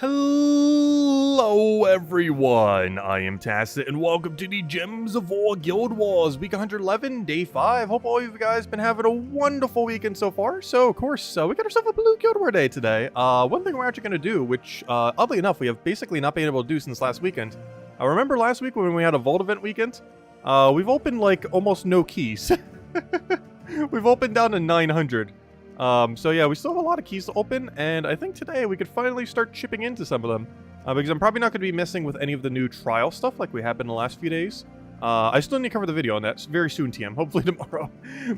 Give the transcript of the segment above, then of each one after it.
Hello everyone, I am Tacit and welcome to the Gems of War Guild Wars Week 111, Day 5. Hope all of you guys been having a wonderful weekend so far. So of course, we got ourselves a Blue Guild War Day today. One thing we're actually going to do, which oddly enough we have basically not been able to do since last weekend. Remember last week when we had a Vault event weekend? We've opened like almost no keys. We've opened down to 900. So yeah, we still have a lot of keys to open, and I think today we could finally start chipping into some of them. Because I'm probably not going to be messing with any of the new trial stuff like we have been the last few days. I still need to cover the video on that very soon, TM. Hopefully tomorrow.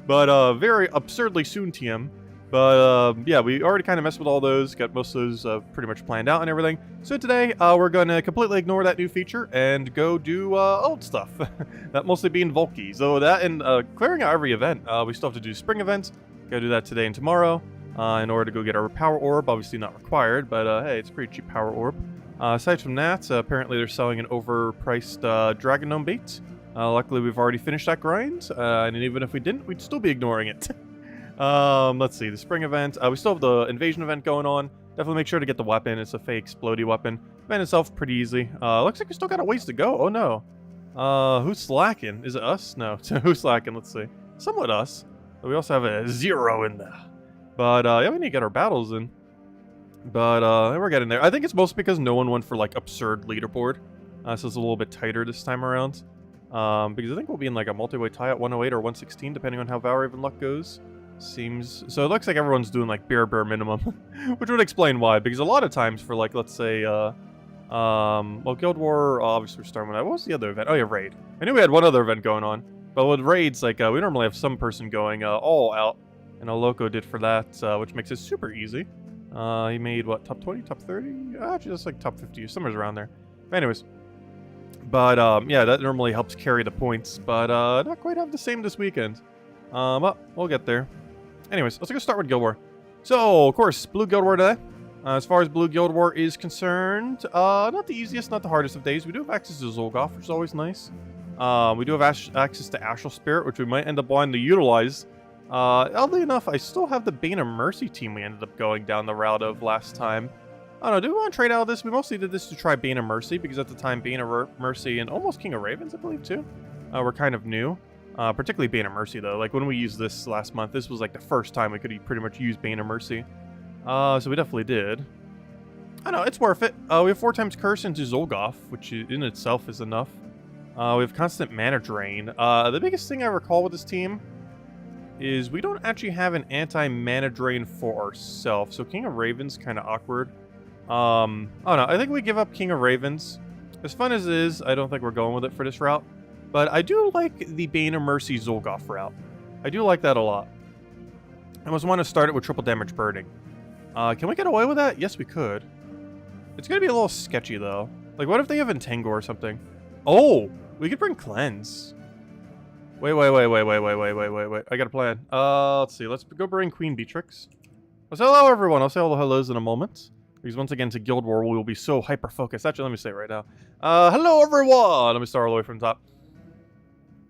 But very absurdly soon, TM. But yeah, we already kind of messed with all those. Got most of those pretty much planned out and everything. So today, we're going to completely ignore that new feature and go do old stuff. That mostly being Volky. So that and clearing out every event. We still have to do spring events. Gotta do that today and tomorrow in order to go get our power orb. Obviously not required, but hey, it's a pretty cheap power orb. Aside from that, apparently they're selling an overpriced Dragon Gnome bait. Luckily, we've already finished that grind, and even if we didn't, we'd still be ignoring it. Let's see, the spring event. We still have the invasion event going on. Definitely make sure to get the weapon. It's a fake explodey weapon. Event itself, pretty easy. Looks like we still got a ways to go. Oh no. Who's slacking? Is it us? No. Who's slacking? Let's see. Somewhat us. We also have a 0 in there. But, yeah, we need to get our battles in. But, we're getting there. I think it's mostly because no one went for, like, absurd leaderboard. So it's a little bit tighter this time around. Because I think we'll be in, like, a multi-way tie at 108 or 116, depending on how Valraven luck goes. Seems... So it looks like everyone's doing, like, bare minimum. Which would explain why. Because a lot of times for, like, let's say, well, Guild War, obviously we're starting with that. What was the other event? Oh, yeah, Raid. I knew we had one other event going on. But with raids, like, we normally have some person going all out, and a Loco did for that, which makes it super easy. He made, what, top 20, top 30? Actually, that's like top 50, somewhere around there. But anyways. But, yeah, that normally helps carry the points, but not quite have the same this weekend. Well, we'll get there. Anyways, let's go start with Guild War. So, of course, Blue Guild War today. As far as Blue Guild War is concerned, not the easiest, not the hardest of days. We do have access to Zolgoth, which is always nice. We do have access to Astral Spirit, which we might end up wanting to utilize. Oddly enough, I still have the Bane of Mercy team we ended up going down the route of last time. I don't know, do we want to trade out of this? We mostly did this to try Bane of Mercy, because at the time, Bane of Mercy and almost King of Ravens, I believe, too, were kind of new. Particularly Bane of Mercy, though. Like, when we used this last month, this was, like, the first time we could pretty much use Bane of Mercy. So we definitely did. I don't know, it's worth it. We have 4 times Curse into Zolgoth, which in itself is enough. We have constant mana drain. The biggest thing I recall with this team is we don't actually have an anti-mana drain for ourselves. So King of Ravens kind of awkward. I don't know. I think we give up King of Ravens. As fun as it is, I don't think we're going with it for this route. But I do like the Bane of Mercy Zolgoth route. I do like that a lot. I almost want to start it with triple damage burning. Can we get away with that? Yes, we could. It's going to be a little sketchy, though. Like, what if they have Entangle or something? Oh! We could bring Cleanse. Wait. I got a plan. Let's see. Let's go bring Queen Beatrix. I'll say hello, everyone. I'll say all the hellos in a moment. Because once again, to Guild War, we will be so hyper-focused. Actually, let me say it right now. Hello, everyone. Let me start all the way from the top.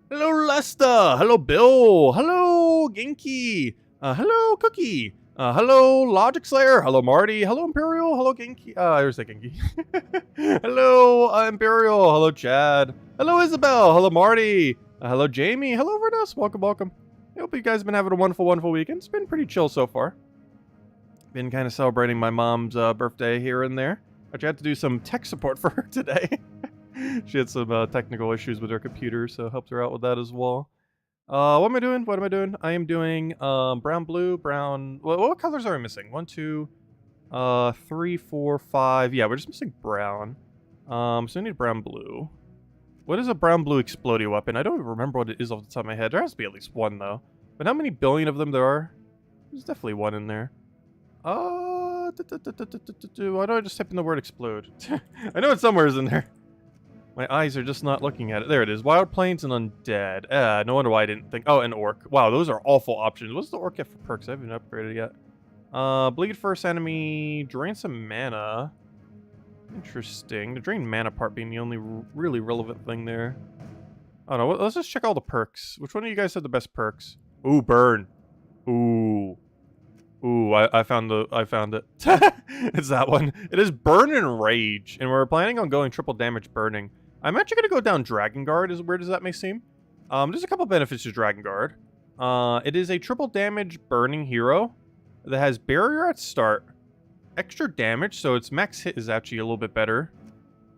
Hello, Lesta. Hello, Bill. Hello, Genki. Hello, Cookie. Hello, Logic Slayer. Hello, Marty. Hello, Imperial. Hello, Genki. I was saying Genki. Hello, Imperial. Hello, Chad. Hello, Isabel. Hello, Marty. Hello, Jamie. Hello, rednaZ. Welcome. I hope you guys have been having a wonderful weekend. It's been pretty chill so far. Been kind of celebrating my mom's birthday here and there. Actually, I had to do some tech support for her today. She had some technical issues with her computer, so helped her out with that as well. What am I doing? I am doing brown, blue, brown. What colors are we missing? 1, 2, 3, 4, 5. Yeah, we're just missing brown. So I need brown, blue. What is a brown, blue exploding weapon? I don't even remember what it is off the top of my head. There has to be at least one, though. But how many billion of them there are? There's definitely one in there. Why don't I just type in the word explode? I know it's somewhere in there. My eyes are just not looking at it. There it is. Wild Plains and Undead. No wonder why I didn't think. Oh, and Orc. Wow, those are awful options. What's the Orc get for perks? I haven't upgraded yet. Bleed first enemy. Drain some mana. Interesting. The drain mana part being the only really relevant thing there. I don't know. Let's just check all the perks. Which one of you guys have the best perks? Ooh, burn. Ooh. Ooh, I found it. It's that one. It is Burn and Rage, and we're planning on going triple damage burning. I'm actually going to go down Dragon Guard, as weird as that may seem. There's a couple benefits to Dragon Guard. It is a triple damage burning hero that has barrier at start, extra damage, so its max hit is actually a little bit better,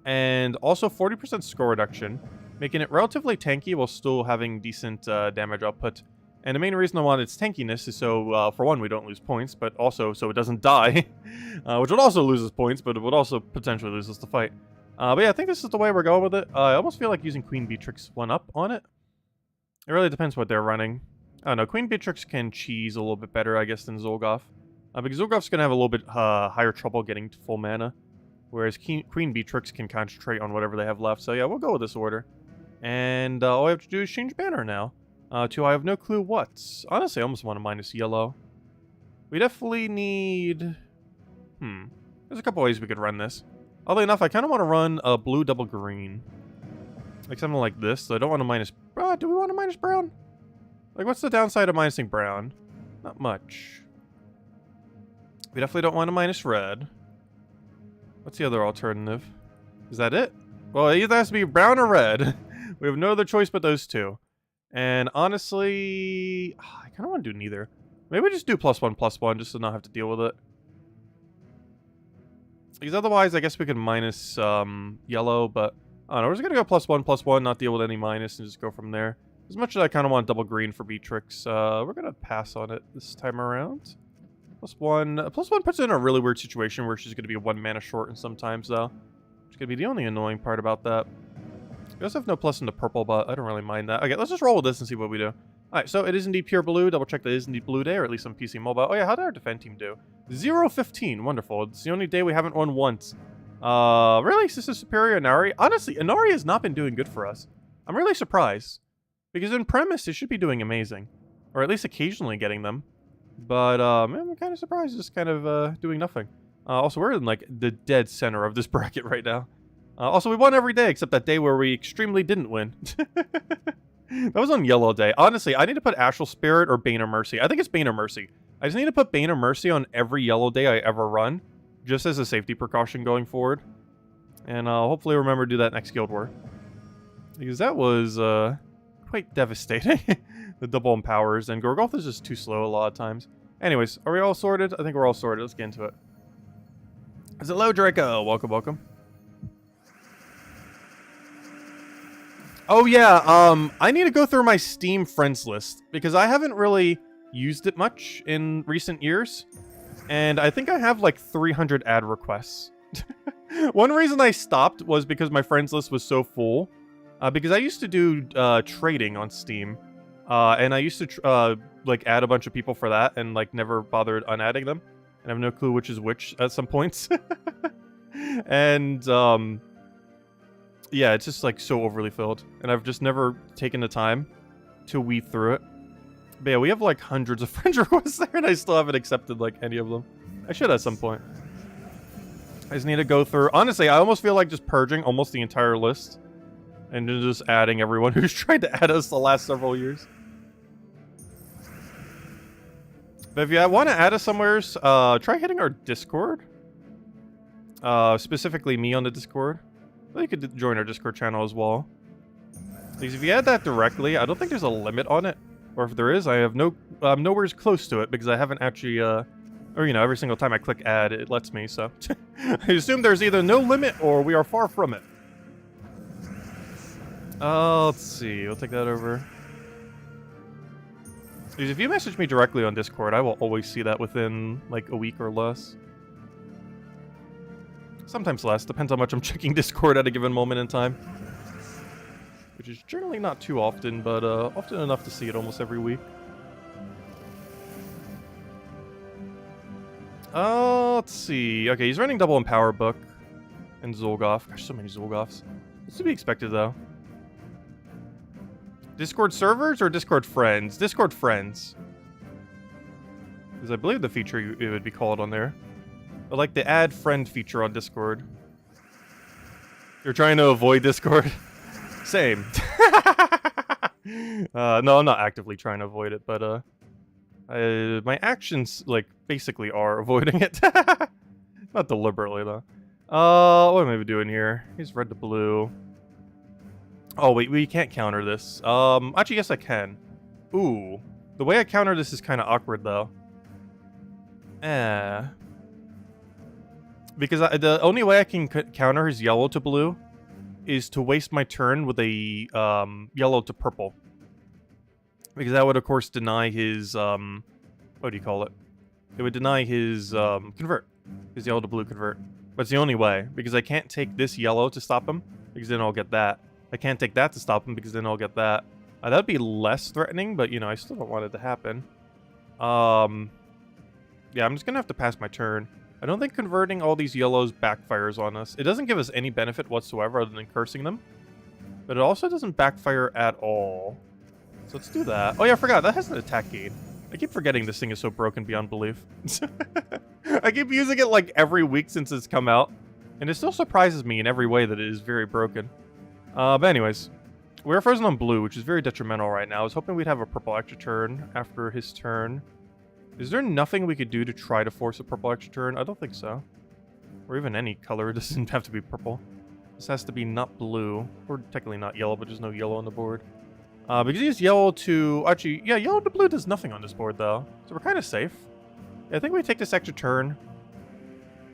and also 40% score reduction, making it relatively tanky while still having decent damage output. And the main reason I want its tankiness is so, for one, we don't lose points, but also so it doesn't die, which would also lose us points, but it would also potentially lose us the fight. But yeah, I think this is the way we're going with it. I almost feel like using Queen Beatrix 1-up on it. It really depends what they're running. I don't know, Queen Beatrix can cheese a little bit better, I guess, than Zolgoth. Because Zolgoth's going to have a little bit higher trouble getting to full mana, whereas Queen Beatrix can concentrate on whatever they have left. So yeah, we'll go with this order. And all we have to do is change banner now. To I have no clue what. Honestly, I almost want to minus yellow. We definitely need... There's a couple ways we could run this. Oddly enough, I kind of want to run a blue double green. Like something like this. So I don't want to minus... do we want to minus brown? Like, what's the downside of minusing brown? Not much. We definitely don't want to minus red. What's the other alternative? Is that it? Well, it either has to be brown or red. We have no other choice but those two. And honestly, I kind of want to do neither. Maybe we just do +1/+1 just to not have to deal with it. Because otherwise, I guess we could minus yellow, but I don't know. We're just going to go +1/+1, not deal with any minus, and just go from there. As much as I kind of want double green for Beatrix, we're going to pass on it this time around. +1 puts her in a really weird situation where she's going to be 1 mana short and sometimes, though. Which is going to be the only annoying part about that. We also have no plus in the purple, but I don't really mind that. Okay, let's just roll with this and see what we do. Alright, so it is indeed pure blue. Double check that it is indeed blue day, or at least on PC Mobile. Oh yeah, how did our defend team do? 0-15. Wonderful. It's the only day we haven't won once. Really? Sister Superior Inari? Honestly, Inari has not been doing good for us. I'm really surprised. Because in premise, it should be doing amazing. Or at least occasionally getting them. But, I'm kind of surprised it's kind of, doing nothing. Also, we're in, like, the dead center of this bracket right now. Also, we won every day except that day where we extremely didn't win. That was on Yellow Day. Honestly, I need to put Astral Spirit or Bane of Mercy. I think it's Bane of Mercy. I just need to put Bane of Mercy on every Yellow Day I ever run, just as a safety precaution going forward. And I'll hopefully remember to do that next Guild War. Because that was quite devastating. The double empowers, and Gorgoth is just too slow a lot of times. Anyways, are we all sorted? I think we're all sorted. Let's get into it. Hello, Draco. Welcome, welcome. Oh yeah, I need to go through my Steam friends list, because I haven't really used it much in recent years, and I think I have like 300 ad requests. One reason I stopped was because my friends list was so full, because I used to do trading on Steam, and I used to like add a bunch of people for that, and like never bothered unadding them, and I have no clue which is which at some points. And yeah, it's just like so overly filled, and I've just never taken the time to weed through it. But yeah, we have like hundreds of friend requests there, and I still haven't accepted like any of them. I should at some point. I just need to go through. Honestly, I almost feel like just purging almost the entire list, and then just adding everyone who's tried to add us the last several years. But if you want to add us somewheres, try hitting our Discord. Specifically me on the Discord. Well, you could join our Discord channel as well. Because if you add that directly, I don't think there's a limit on it. Or if there is, I have I'm nowhere close to it because I haven't actually, or you know, every single time I click add, it lets me, so. I assume there's either no limit or we are far from it. Let's see, we'll take that over. Because if you message me directly on Discord, I will always see that within, like, a week or less. Sometimes less, depends how much I'm checking Discord at a given moment in time. Which is generally not too often, but often enough to see it almost every week. Let's see. Okay, he's running double Empower Book and Zolgoth. Gosh, so many Zolgoths. What's to be expected, though? Discord servers or Discord friends? Discord friends. Because I believe the feature it would be called on there. I like the add friend feature on Discord. You're trying to avoid Discord? Same. No, I'm not actively trying to avoid it, but my actions, like, basically are avoiding it. Not deliberately, though. What am I doing here? He's red to blue. Oh, wait, we can't counter this. Actually, yes, I can. Ooh. The way I counter this is kind of awkward, though. Because the only way I can counter his yellow to blue is to waste my turn with a yellow to purple. Because that would, of course, deny his, what do you call it? It would deny his convert. His yellow to blue convert. But it's the only way, because I can't take this yellow to stop him, because then I'll get that. I can't take that to stop him, because then I'll get that. That would be less threatening, but, you know, I still don't want it to happen. Yeah, I'm just going to have to pass my turn. I don't think converting all these yellows backfires on us. It doesn't give us any benefit whatsoever other than cursing them. But it also doesn't backfire at all. So let's do that. Oh yeah, I forgot. That has an attack gain. I keep forgetting this thing is so broken beyond belief. I keep using it like every week since it's come out. And it still surprises me in every way that it is very broken. But anyways, we're frozen on blue, which is very detrimental right now. I was hoping we'd have a purple extra turn after his turn. Is there nothing we could do to try to force a purple extra turn? I don't think so. Or even any color. It doesn't have to be purple. This has to be not blue. Or technically not yellow, but there's no yellow on the board. Because he used yellow to... Actually, yeah, yellow to blue does nothing on this board, though. So we're kind of safe. Yeah, I think we take this extra turn.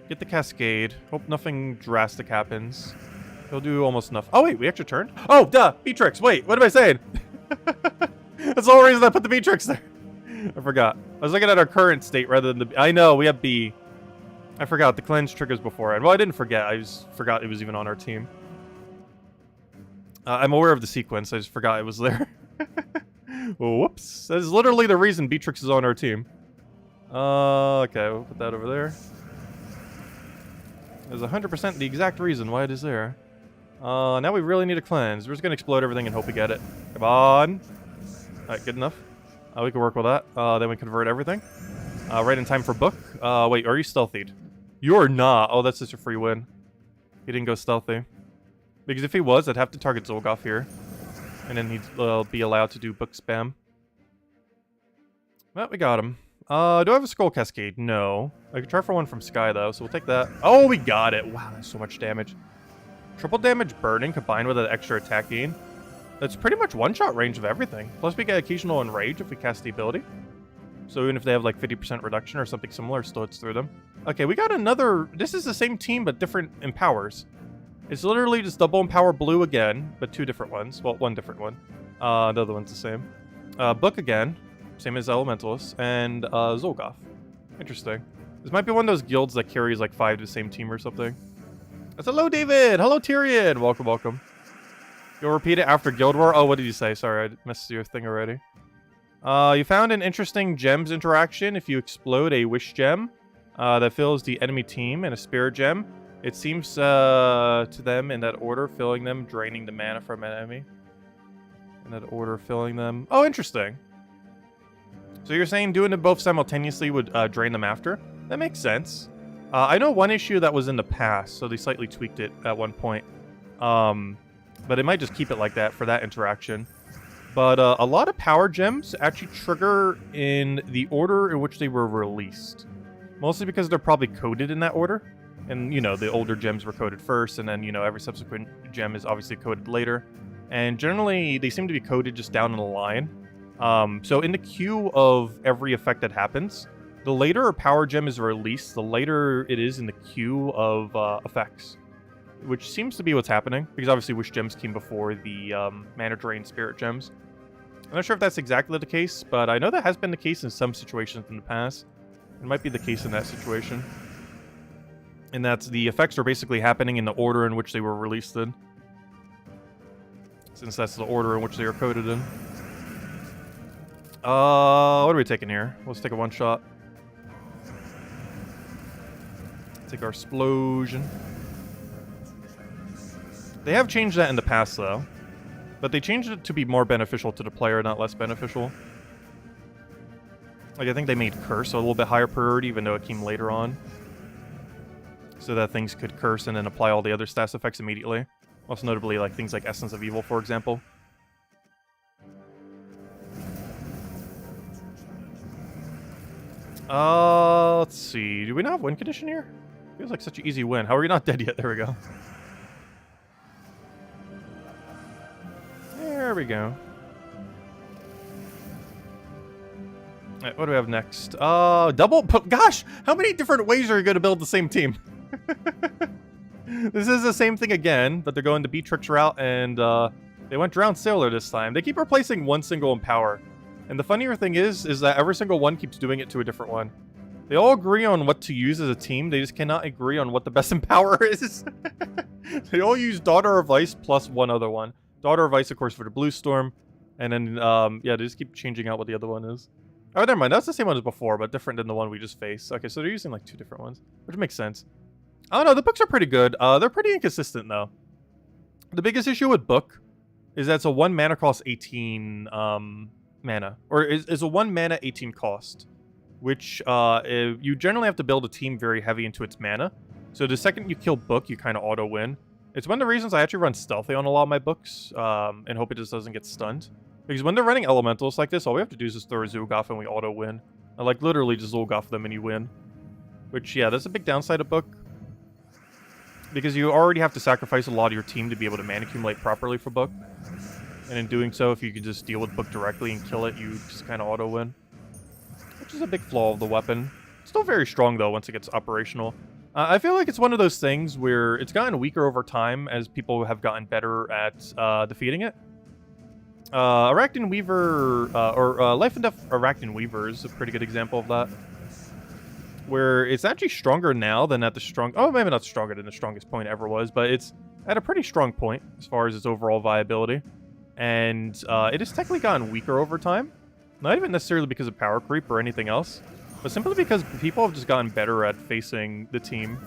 Get the Cascade. Hope nothing drastic happens. He'll do almost nothing. Oh, wait, we extra turned? Oh, duh! Beatrix! Wait, what am I saying? That's the whole reason I put the Beatrix there. I forgot. I was looking at our current state rather than the... I know, we have B. I forgot. The cleanse triggers beforehand. Well, I didn't forget. I just forgot it was even on our team. I'm aware of the sequence. I just forgot it was there. Whoops. That is literally the reason Beatrix is on our team. Okay, we'll put that over there. There's 100% the exact reason why it is there. Now we really need a cleanse. We're just going to explode everything and hope we get it. Come on. Alright, good enough. We can work with that. Then we convert everything. Right in time for book. Wait, are you stealthied? You're not. Oh, that's just a free win. He didn't go stealthy. Because if he was, I'd have to target Zolgoth here. And then he'd be allowed to do book spam. Well, we got him. Do I have a Scroll Cascade? No. I could try for one from Sky, though, so we'll take that. Oh, we got it. Wow, that's so much damage. Triple damage burning combined with an extra attack gain. That's pretty much one-shot range of everything. Plus, we get occasional enrage if we cast the ability. So even if they have like 50% reduction or something similar, it still hits through them. Okay, we got another... This is the same team, but different empowers. It's literally just double empower blue again, but two different ones. Well, one different one. The other one's the same. Book again. Same as Elementalist. And Zolgoth. Interesting. This might be one of those guilds that carries like 5 to the same team or something. That's hello, David! Hello, Tyrion! Welcome, welcome. You'll repeat it after Guild War? Oh, what did you say? Sorry, I missed your thing already. You found an interesting gems interaction. If you explode a wish gem that fills the enemy team and a spirit gem, it seems to them in that order, filling them, draining the mana from an enemy. In that order, filling them. Oh, interesting. So you're saying doing them both simultaneously would drain them after? That makes sense. I know one issue that was in the past, so they slightly tweaked it at one point. But it might just keep it like that for that interaction. But a lot of power gems actually trigger in the order in which they were released. Mostly because they're probably coded in that order. And, you know, the older gems were coded first, and then, you know, every subsequent gem is obviously coded later. And generally, they seem to be coded just down in a line. So in the queue of every effect that happens, the later a power gem is released, the later it is in the queue of effects. Which seems to be what's happening, because obviously wish gems came before the mana drain spirit gems. I'm not sure if that's exactly the case, but I know that has been the case in some situations in the past. It might be the case in that situation. And that's the effects are basically happening in the order in which they were released in. Since that's the order in which they are coded in. What are we taking here? Let's take a one-shot. Take our explosion. They have changed that in the past, though. But they changed it to be more beneficial to the player, not less beneficial. Like, I think they made Curse a little bit higher priority, even though it came later on. So that things could Curse and then apply all the other stats effects immediately. Most notably, like, things like Essence of Evil, for example. Let's see. Do we not have win condition here? Feels like such an easy win. How are you not dead yet? There we go. There we go. Alright, what do we have next? Double... Gosh! How many different ways are you going to build the same team? This is the same thing again, but they're going the Beatrix route, and they went Drowned Sailor this time. They keep replacing one single Empower. And the funnier thing is that every single one keeps doing it to a different one. They all agree on what to use as a team, they just cannot agree on what the best Empower is. They all use Daughter of Ice plus one other one. Daughter of Ice, of course, for the Blue Storm. And then, yeah, they just keep changing out what the other one is. Oh, never mind. That's the same one as before, but different than the one we just faced. Okay, so they're using, like, two different ones, which makes sense. I don't know. The books are pretty good. They're pretty inconsistent, though. The biggest issue with book is that it's a 1 mana cost 18 mana. Or is a 1 mana 18 cost, which you generally have to build a team very heavy into its mana. So the second you kill book, you kind of auto-win. It's one of the reasons I actually run stealthy on a lot of my books, and hope it just doesn't get stunned. Because when they're running elementals like this, all we have to do is just throw a Zul'Goth and we auto-win. I like literally just Zul'Goth them and you win. Which, yeah, that's a big downside of book. Because you already have to sacrifice a lot of your team to be able to mana accumulate properly for book. And in doing so, if you can just deal with book directly and kill it, you just kind of auto-win. Which is a big flaw of the weapon. It's still very strong, though, once it gets operational. I feel like it's one of those things where it's gotten weaker over time as people have gotten better at defeating it. Arachnin Weaver, Life and Death Arachnin Weaver is a pretty good example of that. Where it's actually stronger now than at the strong... Oh, maybe not stronger than the strongest point ever was, but it's at a pretty strong point as far as its overall viability. And it has technically gotten weaker over time. Not even necessarily because of power creep or anything else, but simply because people have just gotten better at facing the team.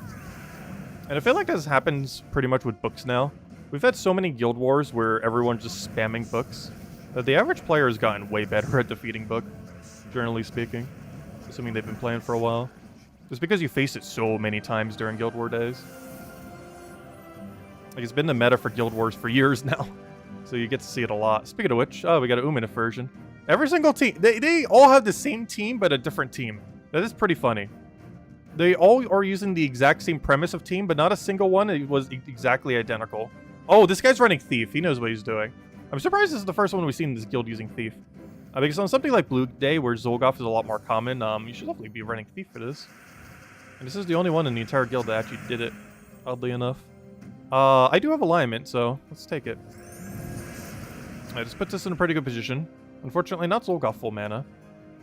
And I feel like this happens pretty much with books now. We've had so many guild wars where everyone's just spamming books that the average player has gotten way better at defeating book, generally speaking. Assuming they've been playing for a while. Just because you face it so many times during Guild War days. Like, it's been the meta for Guild Wars for years now. So you get to see it a lot. Speaking of which, oh, we got an Uminif version. Every single team, they all have the same team, but a different team. That is pretty funny. They all are using the exact same premise of team, but not a single one was exactly identical. Oh, this guy's running Thief. He knows what he's doing. I'm surprised this is the first one we've seen in this guild using Thief. Because on something like Blue Day, where Zul'Goth is a lot more common, you should definitely be running Thief for this. And this is the only one in the entire guild that actually did it, oddly enough. I do have alignment, so let's take it. I just put this in a pretty good position. Unfortunately, not Zul'Goth full mana.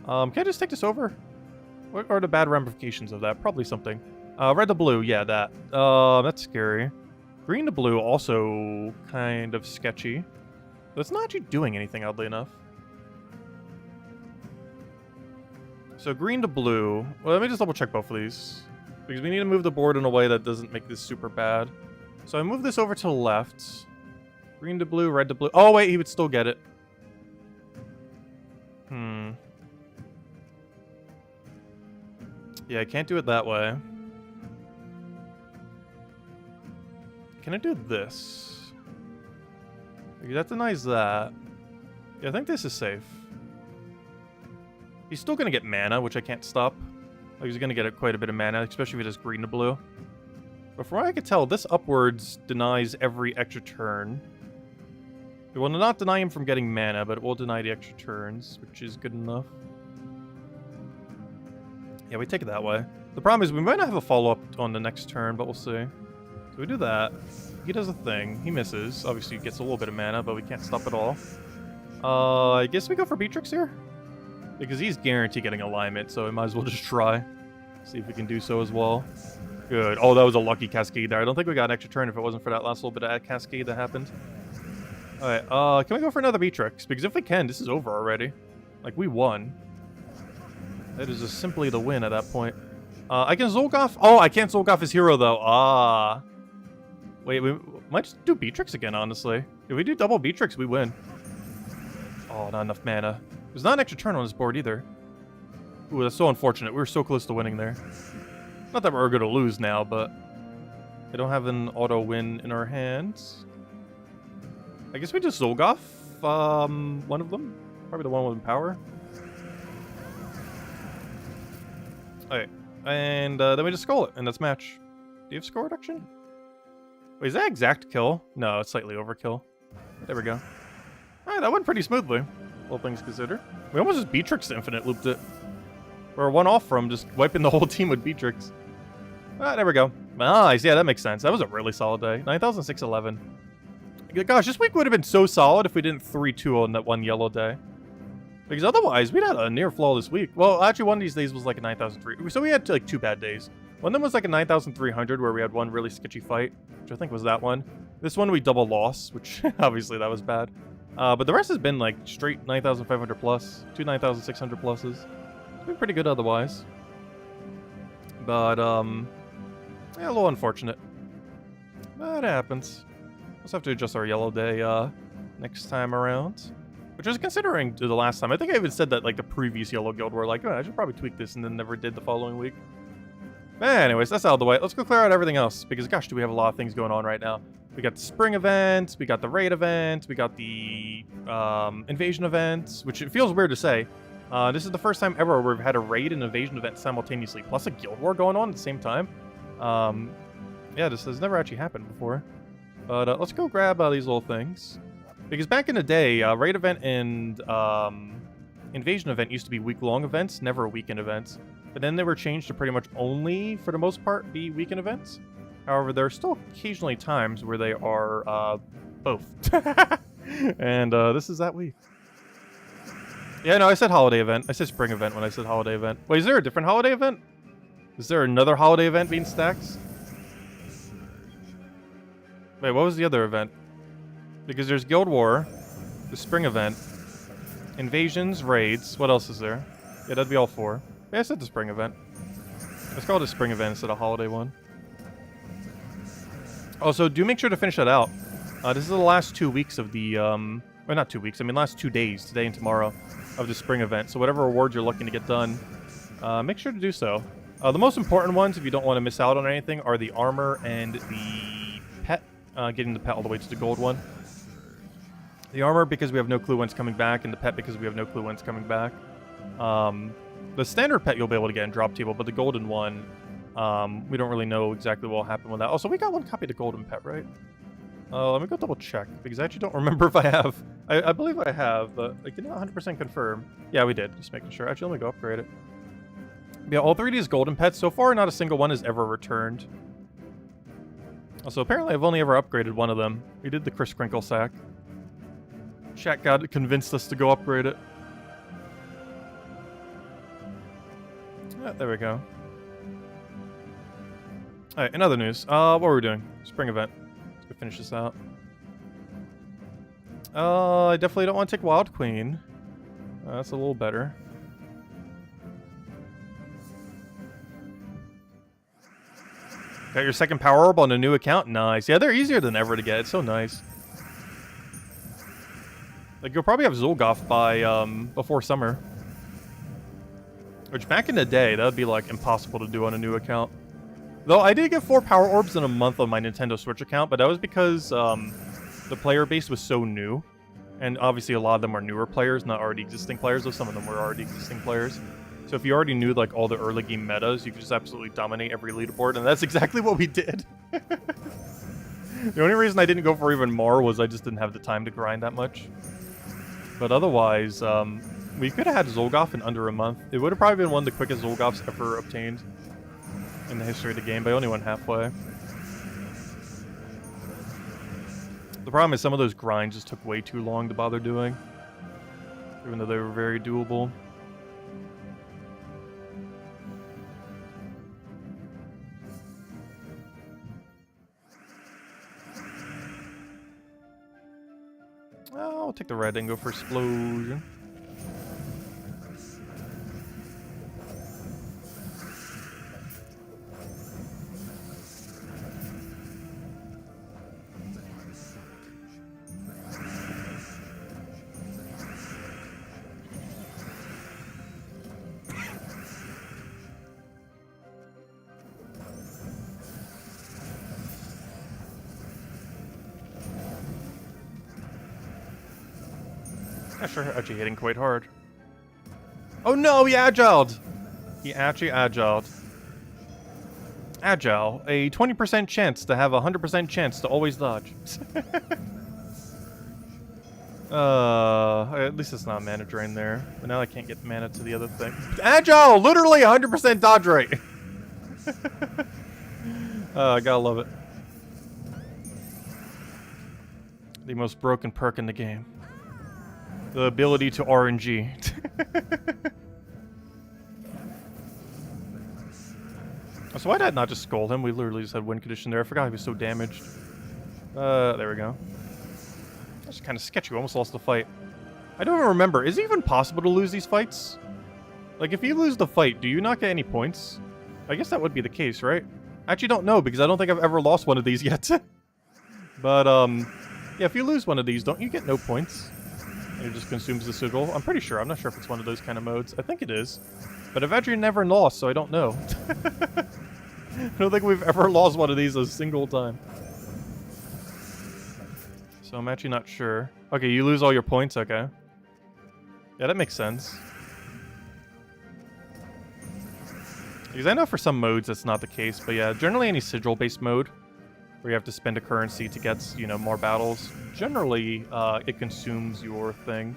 Can I just take this over? What are the bad ramifications of that? Probably something. Red to blue, yeah, that. That's scary. Green to blue, also kind of sketchy. But it's not actually doing anything, oddly enough. So green to blue. Well, let me just double check both of these. Because we need to move the board in a way that doesn't make this super bad. So I move this over to the left. Green to blue, red to blue. Oh, wait, he would still get it. Yeah, I can't do it that way. Can I do this? Okay, that denies that. Yeah, I think this is safe. He's still going to get mana, which I can't stop. Like, he's going to get quite a bit of mana, especially if it is green to blue. But from what I can tell, this upwards denies every extra turn. It will not deny him from getting mana, but it will deny the extra turns, which is good enough. Yeah, we take it that way. The problem is we might not have a follow-up on the next turn, but we'll see. So we do that. He does a thing. He misses. Obviously, he gets a little bit of mana, but we can't stop it all. I guess we go for Beatrix here? Because he's guaranteed getting alignment, so we might as well just try. See if we can do so as well. Good. Oh, that was a lucky Cascade there. I don't think we got an extra turn if it wasn't for that last little bit of Cascade that happened. Alright, can we go for another Beatrix? Because if we can, this is over already. Like, we won. That is just simply the win at that point. I can Zul'Goth. Oh, I can't Zul'Goth his hero, though. Ah. Wait, we might just do Beatrix again, honestly. If we do double Beatrix, we win. Oh, not enough mana. There's not an extra turn on this board, either. Ooh, that's so unfortunate. We were so close to winning there. Not that we're going to lose now, but... I don't have an auto-win in our hands. I guess we just Zul'Goth. One of them. Probably the one with power. Alright. And then we just skull it, and that's match. Do you have score reduction? Wait, is that exact kill? No, it's slightly overkill. There we go. Alright, that went pretty smoothly, all things considered. We almost just Beatrix Infinite looped it. We're one off from just wiping the whole team with Beatrix. Ah, there we go. Nice, yeah, that makes sense. That was a really solid day. 9,611. Gosh, this week would have been so solid if we didn't 3-2 on that one yellow day. Because otherwise, we'd had a near flawless week. Well, actually, one of these days was like a 9,300. So we had like 2 bad days. One of them was like a 9,300 where we had one really sketchy fight, which I think was that one. This one we double lost, which obviously that was bad. But the rest has been like straight 9,500 plus, 2 9,600 pluses. It's been pretty good otherwise. But, yeah, a little unfortunate. That happens. We'll have to adjust our yellow day next time around. Which is considering to the last time. I think I even said that like the previous yellow guild were like, oh, I should probably tweak this, and then never did the following week. But anyways, that's out of the way. Let's go clear out everything else, because gosh, do we have a lot of things going on right now. We got the spring event, we got the raid event, we got the invasion event, which it feels weird to say. This is the first time ever where we've had a raid and invasion event simultaneously, plus a guild war going on at the same time. Yeah, this has never actually happened before. But let's go grab these little things. Because back in the day, raid event and invasion event used to be week-long events, never weekend events. But then they were changed to pretty much only, for the most part, be weekend events. However, there are still occasionally times where they are both. And this is that week. Yeah, no, I said holiday event. I said spring event when I said holiday event. Wait, is there a different holiday event? Is there another holiday event being stacked? Wait, what was the other event? Because there's Guild War, the spring event, invasions, raids. What else is there? Yeah, that'd be all 4. Yeah, I said the spring event. Let's call it a spring event instead of a holiday one. Also, do make sure to finish that out. This is the last 2 weeks of the, well, not 2 weeks, I mean last 2 days, today and tomorrow, of the spring event. So whatever rewards you're looking to get done, make sure to do so. The most important ones, if you don't want to miss out on anything, are the armor and the pet. Getting the pet all the way to the gold one. The armor because we have no clue when it's coming back, and the pet because we have no clue when it's coming back. The standard pet you'll be able to get in drop table, but the golden one, we don't really know exactly what will happen with that. Also, we got one copy of the golden pet, right? Let me go double check, because I actually don't remember if I have. I believe I have, but I cannot 100% confirm. Yeah, we did, just making sure. Actually, let me go upgrade it. Yeah, all 3 of these golden pets, so far not a single one has ever returned. Also, apparently I've only ever upgraded one of them. We did the Chris Crinkle sack. Chat got convinced us to go upgrade it. Yeah, there we go. Alright, in other news, what were we doing? Spring event. Let's go finish this out. I definitely don't want to take Wild Queen. That's a little better. Got your second power orb on a new account? Nice. Yeah, they're easier than ever to get. It's so nice. Like, you'll probably have Zul'Goth by, before summer. Which, back in the day, that would be, like, impossible to do on a new account. Though, I did get 4 power orbs in a month on my Nintendo Switch account, but that was because, the player base was so new. And obviously, a lot of them are newer players, not already existing players, though some of them were already existing players. So if you already knew like all the early game metas, you could just absolutely dominate every leaderboard, and that's exactly what we did. The only reason I didn't go for even more was I just didn't have the time to grind that much. But otherwise, we could have had Zul'Goth in under a month. It would have probably been one of the quickest Zul'Goths ever obtained in the history of the game, but I only went halfway. The problem is some of those grinds just took way too long to bother doing, even though they were very doable. I'll take the red and go for explosion. Yeah, sure, actually hitting quite hard. Oh no, he agiled! He actually agiled. Agile, a 20% chance to have a 100% chance to always dodge. At least it's not mana drain there. But now I can't get mana to the other thing. Agile, literally 100% dodge rate. I gotta love it. The most broken perk in the game. The ability to RNG. So why did I not just scold him? We literally just had win condition there. I forgot he was so damaged. There we go. That's kind of sketchy. We almost lost the fight. I don't even remember. Is it even possible to lose these fights? Like, if you lose the fight, do you not get any points? I guess that would be the case, right? I actually don't know, because I don't think I've ever lost one of these yet. But, yeah, if you lose one of these, don't you get no points? It just consumes the sigil. I'm pretty sure. I'm not sure if it's one of those kind of modes. I think it is. But I've actually never lost, so I don't know. I don't think we've ever lost one of these a single time. So I'm actually not sure. Okay, you lose all your points, okay. Yeah, that makes sense. Because I know for some modes that's not the case, but yeah, generally any sigil-based mode, where you have to spend a currency to get, you know, more battles, generally, it consumes your thing.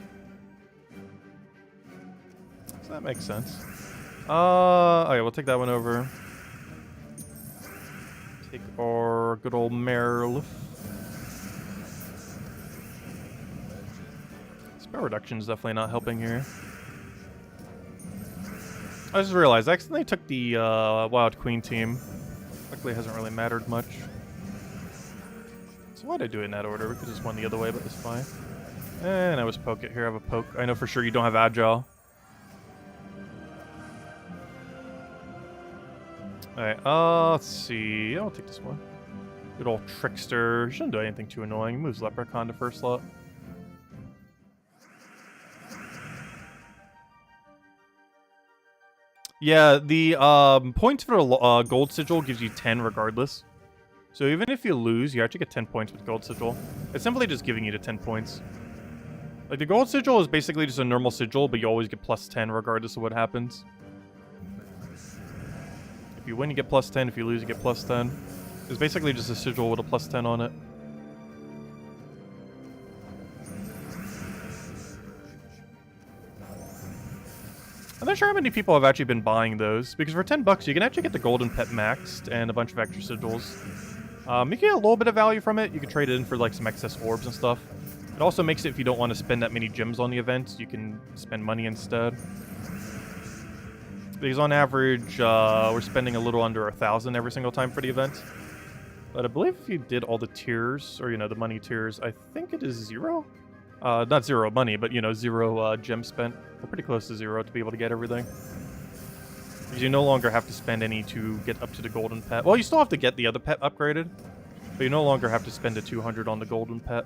So that makes sense. Okay, we'll take that one over. Take our good old Merle. Spell reduction is definitely not helping here. I just realized, I accidentally took the Wild Queen team. Luckily it hasn't really mattered much. So why'd I do it in that order? We could just went the other way, but it's fine. And I was poke it. Here, I have a poke. I know for sure you don't have Agile. Alright, let's see. I'll take this one. Good old Trickster. Shouldn't do anything too annoying. Moves Leprechaun to first slot. Yeah, the points for the Gold Sigil gives you 10 regardless. So even if you lose, you actually get 10 points with Gold Sigil. It's simply just giving you the 10 points. Like, the Gold Sigil is basically just a normal sigil, but you always get plus 10 regardless of what happens. If you win, you get plus 10. If you lose, you get plus 10. It's basically just a sigil with a plus 10 on it. I'm not sure how many people have actually been buying those, because for 10 bucks, you can actually get the Golden Pet maxed and a bunch of extra sigils. You can get a little bit of value from it. You can trade it in for like some excess orbs and stuff. It also makes it, if you don't want to spend that many gems on the event, you can spend money instead. Because on average, we're spending a little under 1,000 every single time for the event. But I believe if you did all the tiers, or, you know, the money tiers, I think it is 0? Not 0 money, but, you know, 0 gem spent. We're pretty close to 0 to be able to get everything. Because you no longer have to spend any to get up to the golden pet. Well, you still have to get the other pet upgraded, but you no longer have to spend the 200 on the golden pet.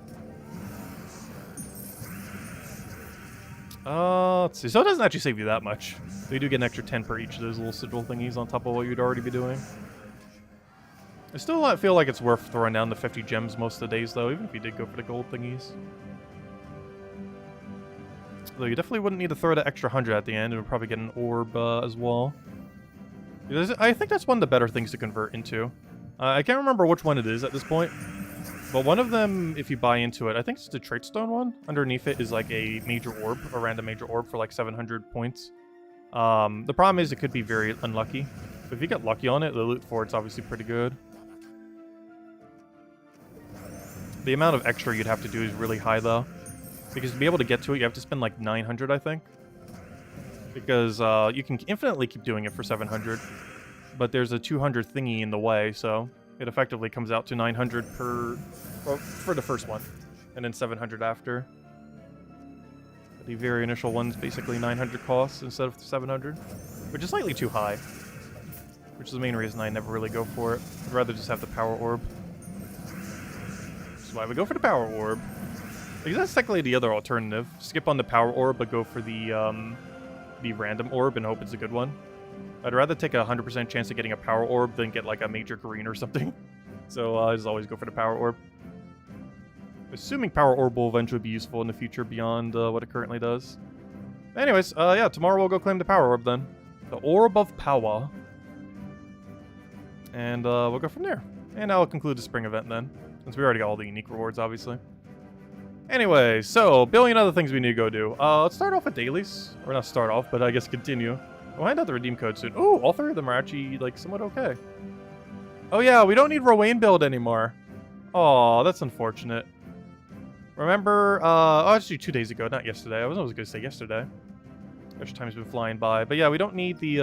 Let's see. So it doesn't actually save you that much. So you do get an extra 10 per each of those little sigil thingies on top of what you'd already be doing. I still feel like it's worth throwing down the 50 gems most of the days, though, even if you did go for the gold thingies. Though you definitely wouldn't need to throw that extra 100 at the end. It would probably get an orb as well. I think that's one of the better things to convert into. I can't remember which one it is at this point. But one of them, if you buy into it, I think it's the Trait Stone one. Underneath it is like a major orb, a random major orb for like 700 points. The problem is it could be very unlucky. But if you get lucky on it, the loot for it's obviously pretty good. The amount of extra you'd have to do is really high though. Because to be able to get to it, you have to spend like 900, I think. Because you can infinitely keep doing it for 700. But there's a 200 thingy in the way, so it effectively comes out to 900 per... Well, for the first one. And then 700 after. The very initial one's basically 900 costs instead of 700. Which is slightly too high. Which is the main reason I never really go for it. I'd rather just have the power orb. That's why we go for the power orb. Because that's technically the other alternative. Skip on the power orb, but go for the random orb and hope it's a good one. I'd rather take a 100% chance of getting a power orb than get like a major green or something. So I just always go for the power orb. Assuming power orb will eventually be useful in the future beyond what it currently does. Anyways, yeah, tomorrow we'll go claim the power orb then. The Orb of Power. And we'll go from there. And I'll conclude the spring event then, since we already got all the unique rewards, obviously. Anyway, so, billion other things we need to go do. Let's start off with dailies. Or not start off, but I guess continue. We'll find out the redeem code soon. Ooh, all three of them are actually, like, somewhat okay. Oh yeah, we don't need Rowan build anymore. Aw, that's unfortunate. Remember, oh, actually 2 days ago, not yesterday. I was always going to say yesterday. Gosh, time's been flying by. But yeah, we don't need the,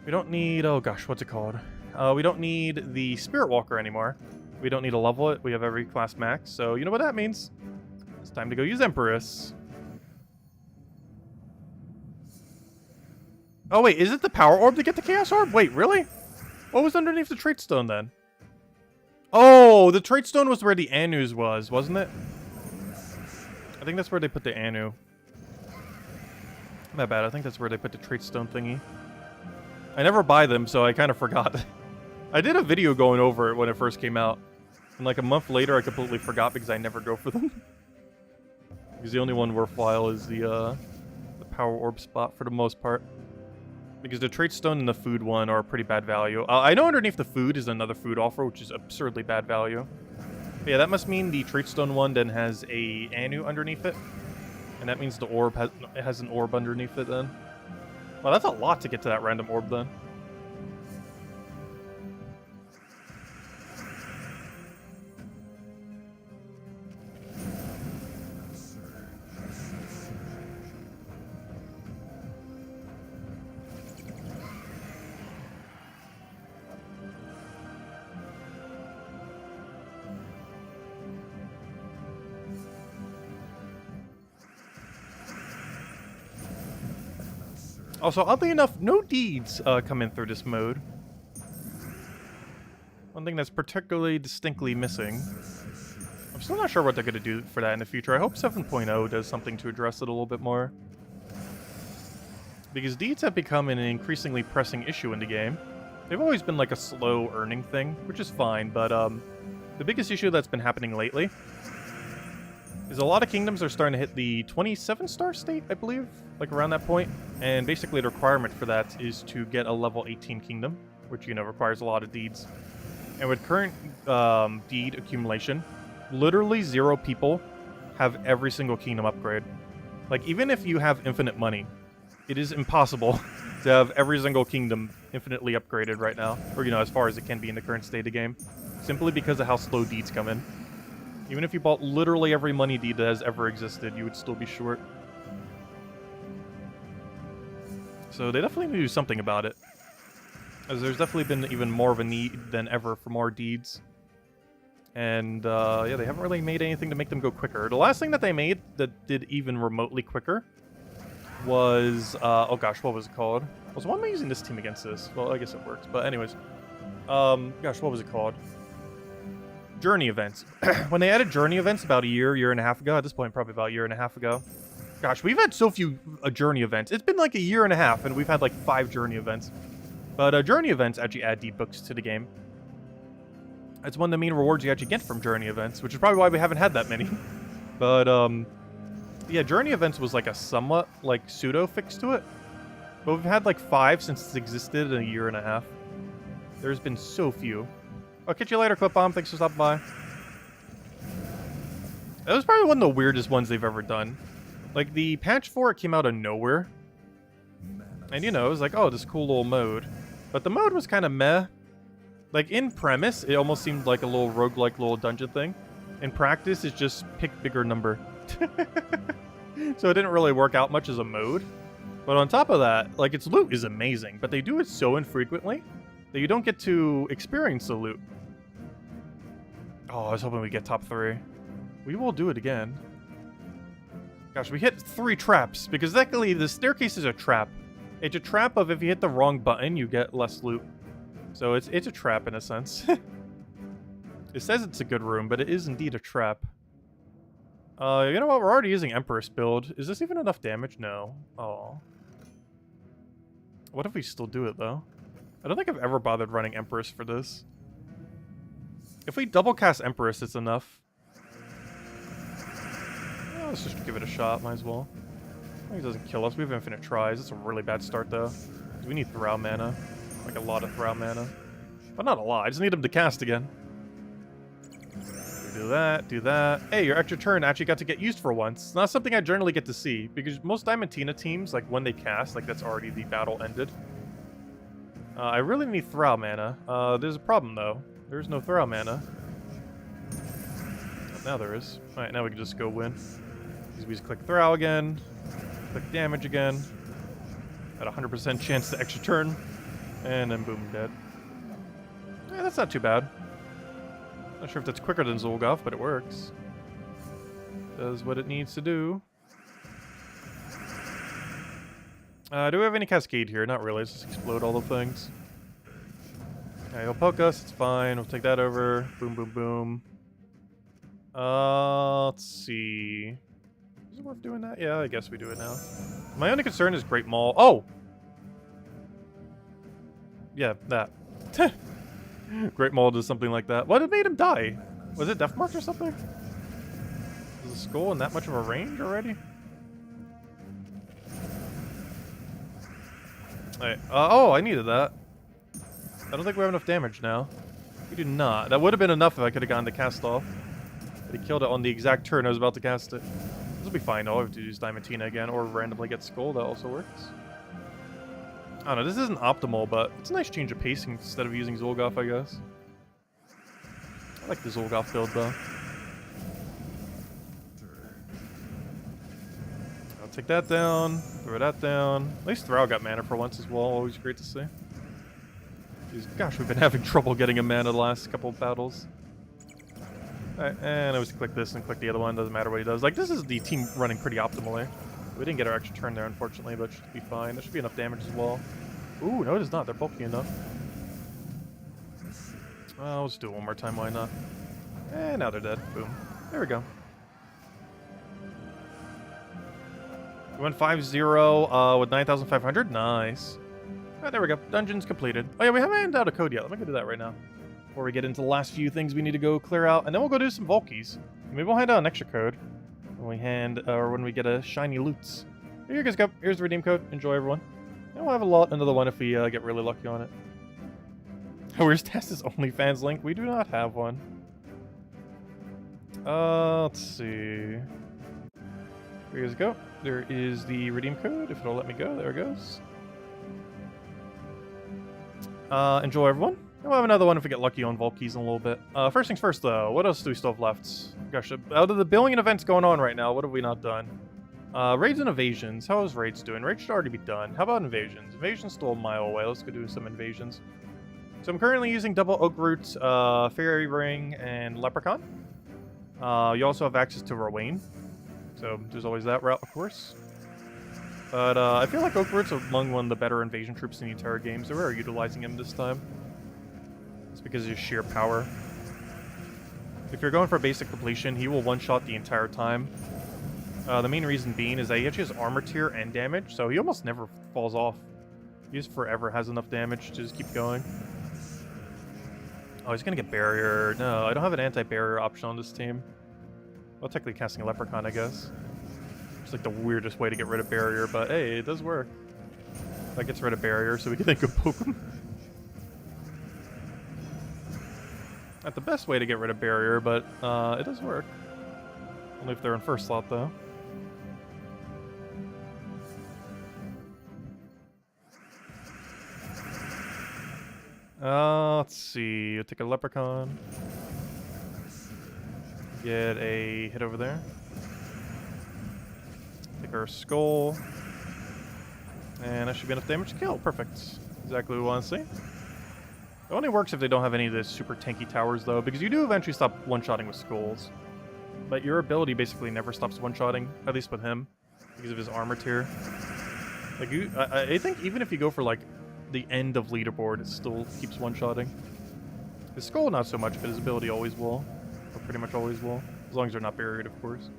we don't need, oh gosh, what's it called? We don't need the Spirit Walker anymore. We don't need to level it. We have every class max. So, you know what that means? It's time to go use Empress. Oh, wait, is it the Power Orb to get the Chaos Orb? Wait, really? What was underneath the Trait Stone, then? Oh, the Trait Stone was where the Anus was, wasn't it? I think that's where they put the Anu. Not bad, I think that's where they put the Trait Stone thingy. I never buy them, so I kind of forgot. I did a video going over it when it first came out. And like a month later, I completely forgot because I never go for them. Because the only one worthwhile is the Power Orb spot for the most part. Because the Trait Stone and the food one are pretty bad value. I know underneath the food is another food offer, which is absurdly bad value. But yeah, that must mean the Trait Stone one then has a Anu underneath it. And that means the orb has an orb underneath it then. Well, that's a lot to get to that random orb then. Also, oddly enough, no deeds come in through this mode. One thing that's particularly distinctly missing. I'm still not sure what they're going to do for that in the future. I hope 7.0 does something to address it a little bit more. Because deeds have become an increasingly pressing issue in the game. They've always been like a slow earning thing, which is fine, but the biggest issue that's been happening lately is a lot of kingdoms are starting to hit the 27-star state, I believe, like around that point. And basically the requirement for that is to get a level 18 kingdom, which, you know, requires a lot of deeds. And with current deed accumulation, literally 0 people have every single kingdom upgrade. Like, even if you have infinite money, it is impossible to have every single kingdom infinitely upgraded right now. Or, you know, as far as it can be in the current state of the game. Simply because of how slow deeds come in. Even if you bought literally every money deed that has ever existed, you would still be short. So they definitely need to do something about it. As there's definitely been even more of a need than ever for more deeds. And yeah, they haven't really made anything to make them go quicker. The last thing that they made that did even remotely quicker was, oh gosh, what was it called? Why am I using this team against this? Well, I guess it works, but anyways. Gosh, what was it called? Journey events. When they added journey events about a year and a half ago, at this point probably about a year and a half ago. Gosh, we've had so few journey events. It's been like a year and a half, and we've had like 5 journey events. But journey events actually add deed books to the game. It's one of the main rewards you actually get from journey events, which is probably why we haven't had that many. But yeah, journey events was like a somewhat like pseudo fix to it. But we've had like 5 since it's existed in a year and a half. There's been so few. I'll catch you later, Clip-Bomb. Thanks for stopping by. That was probably one of the weirdest ones they've ever done. Like, the patch for it came out of nowhere. And, you know, it was like, oh, this cool little mode. But the mode was kind of meh. Like, in premise, it almost seemed like a little roguelike little dungeon thing. In practice, it's just pick bigger number. So it didn't really work out much as a mode. But on top of that, like, its loot is amazing. But they do it so infrequently that you don't get to experience the loot. Oh, I was hoping we'd get top 3. We will do it again. Gosh, we hit 3 traps, because technically the staircase is a trap. It's a trap of if you hit the wrong button, you get less loot. So it's a trap in a sense. It says it's a good room, but it is indeed a trap. You know what? We're already using Empress build. Is this even enough damage? No. Oh. What if we still do it, though? I don't think I've ever bothered running Empress for this. If we double cast Empress, it's enough. Let's just give it a shot, might as well. He doesn't kill us. We have infinite tries. It's a really bad start, though. We need Throw mana. Like, a lot of Throw mana. But not a lot. I just need him to cast again. Do that, do that. Hey, your extra turn actually got to get used for once. It's not something I generally get to see, because most Diamantina teams, like, when they cast, like, that's already the battle ended. I really need Throw mana. There's a problem, though. There's no Throw mana. Oh, now there is. Alright, now we can just go win. We just click Throw again. Click damage again. At a 100% chance to extra turn. And then boom, dead. Yeah, that's not too bad. Not sure if that's quicker than Zolgoth, but it works. Does what it needs to do. Do we have any Cascade here? Not really. Let's just explode all the things. Okay, he'll poke us. It's fine. We'll take that over. Boom, boom, boom. Let's see. Is it worth doing that? Yeah, I guess we do it now. My only concern is Great Maul. Oh! Yeah, that. Great Maul does something like that. What made him die? Was it Death March or something? Is the skull in that much of a range already? Right. Oh, I needed that. I don't think we have enough damage now. We do not. That would have been enough if I could have gotten the cast off. But he killed it on the exact turn I was about to cast it. This will be fine. I'll have to use Diamantina again or randomly get Skull. That also works. I don't know. This isn't optimal, but it's a nice change of pacing instead of using Zolgoth, I guess. I like the Zolgoth build, though. I'll take that down. Throw that down. At least Throw got mana for once as well. Always great to see. Jeez, gosh, we've been having trouble getting a mana the last couple of battles. Alright, and I always click this and click the other one. Doesn't matter what he does. Like, this is the team running pretty optimally. We didn't get our extra turn there, unfortunately, but it should be fine. There should be enough damage as well. Ooh, no, it is not. They're bulky enough. Well, let's do it one more time. Why not? And now they're dead. Boom. There we go. We went 5-0 with 9,500. Nice. Alright, there we go. Dungeon's completed. Oh, yeah, we haven't handed out a code yet. Let me go do that right now. Before we get into the last few things we need to go clear out. And then we'll go do some Volkies. Maybe we'll hand out an extra code. When we get a shiny loots. Here you guys go. Here's the redeem code. Enjoy, everyone. And we'll have another one if we get really lucky on it. Where's Tessa's OnlyFans link? We do not have one. Let's see. Here you guys go. There is the redeem code. If it'll let me go, there it goes. Enjoy, everyone. We'll have another one if we get lucky on Volkies in a little bit. First things first, though. What else do we still have left? Gosh, out of the billion events going on right now, what have we not done? Raids and invasions. How is raids doing? Raids should already be done. How about invasions? Invasions still a mile away. Let's go do some invasions. So I'm currently using double oak root, fairy ring, and leprechaun. You also have access to Rowain. So there's always that route, of course. But I feel like oak root's among one of the better invasion troops in the entire game, so we're utilizing him this time. It's because of his sheer power. If you're going for basic completion, he will one-shot the entire time. The main reason being is that he actually has armor tier and damage, so he almost never falls off. He just forever has enough damage to just keep going. Oh, he's gonna get barrier. No, I don't have an anti-barrier option on this team. Well, technically casting a leprechaun, I guess. It's like the weirdest way to get rid of barrier, but hey, it does work. That gets rid of barrier, so we can then go poke him. Not the best way to get rid of barrier, but it does work. Only if they're in first slot, though. Let's see. I'll take a leprechaun. Get a hit over there. Take our skull. And that should be enough damage to kill. Perfect. Exactly what we want to see. It only works if they don't have any of the super tanky towers, though, because you do eventually stop one-shotting with skulls. But your ability basically never stops one-shotting, at least with him, because of his armor tier. Like, I think even if you go for, like, the end of leaderboard, it still keeps one-shotting. His skull, not so much, but his ability always will. Or pretty much always will. As long as they're not buried, of course.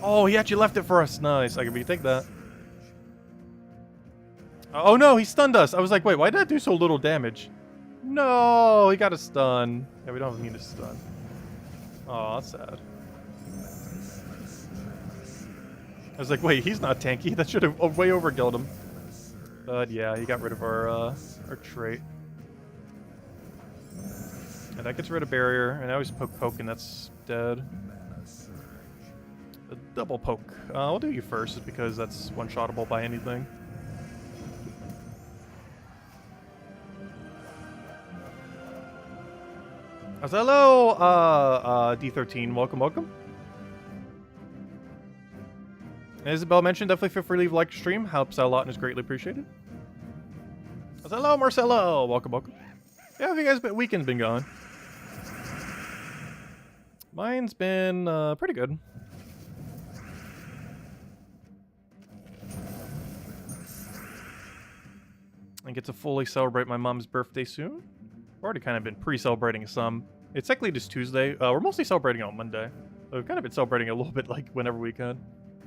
Oh, he actually left it for us. Nice. I can take that. Oh no, he stunned us. I was like, wait, why did that do so little damage? No, he got a stun. Yeah, we don't need a stun. Oh, that's sad. I was like, wait, he's not tanky. That should have way overkilled him. But yeah, he got rid of our trait. And that gets rid of barrier, and now he's poke, and that's dead. A double poke. We'll do you first, just because that's one-shottable by anything. Hello, D13. Welcome, welcome. As Isabel mentioned, definitely feel free to leave a like to stream. Helps out a lot and is greatly appreciated. Hello, Marcelo. Welcome, welcome. Yeah, how have you guys been? Weekend's been going. Mine's been pretty good. I get to fully celebrate my mom's birthday soon. I've already kind of been pre-celebrating some. It's technically just Tuesday. We're mostly celebrating on Monday. So we've kind of been celebrating a little bit like whenever we can.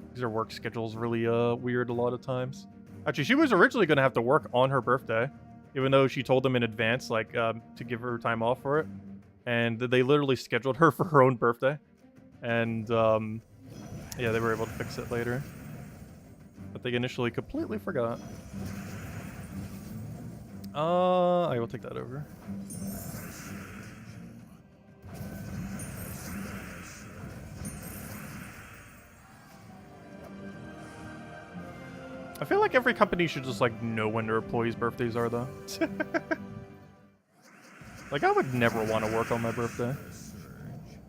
Because her work schedule's really weird a lot of times. Actually, she was originally going to have to work on her birthday. Even though she told them in advance, like, to give her time off for it. And they literally scheduled her for her own birthday. And, yeah, they were able to fix it later. But they initially completely forgot. I will take that over. I feel like every company should just, like, know when their employees' birthdays are, though. Like, I would never want to work on my birthday.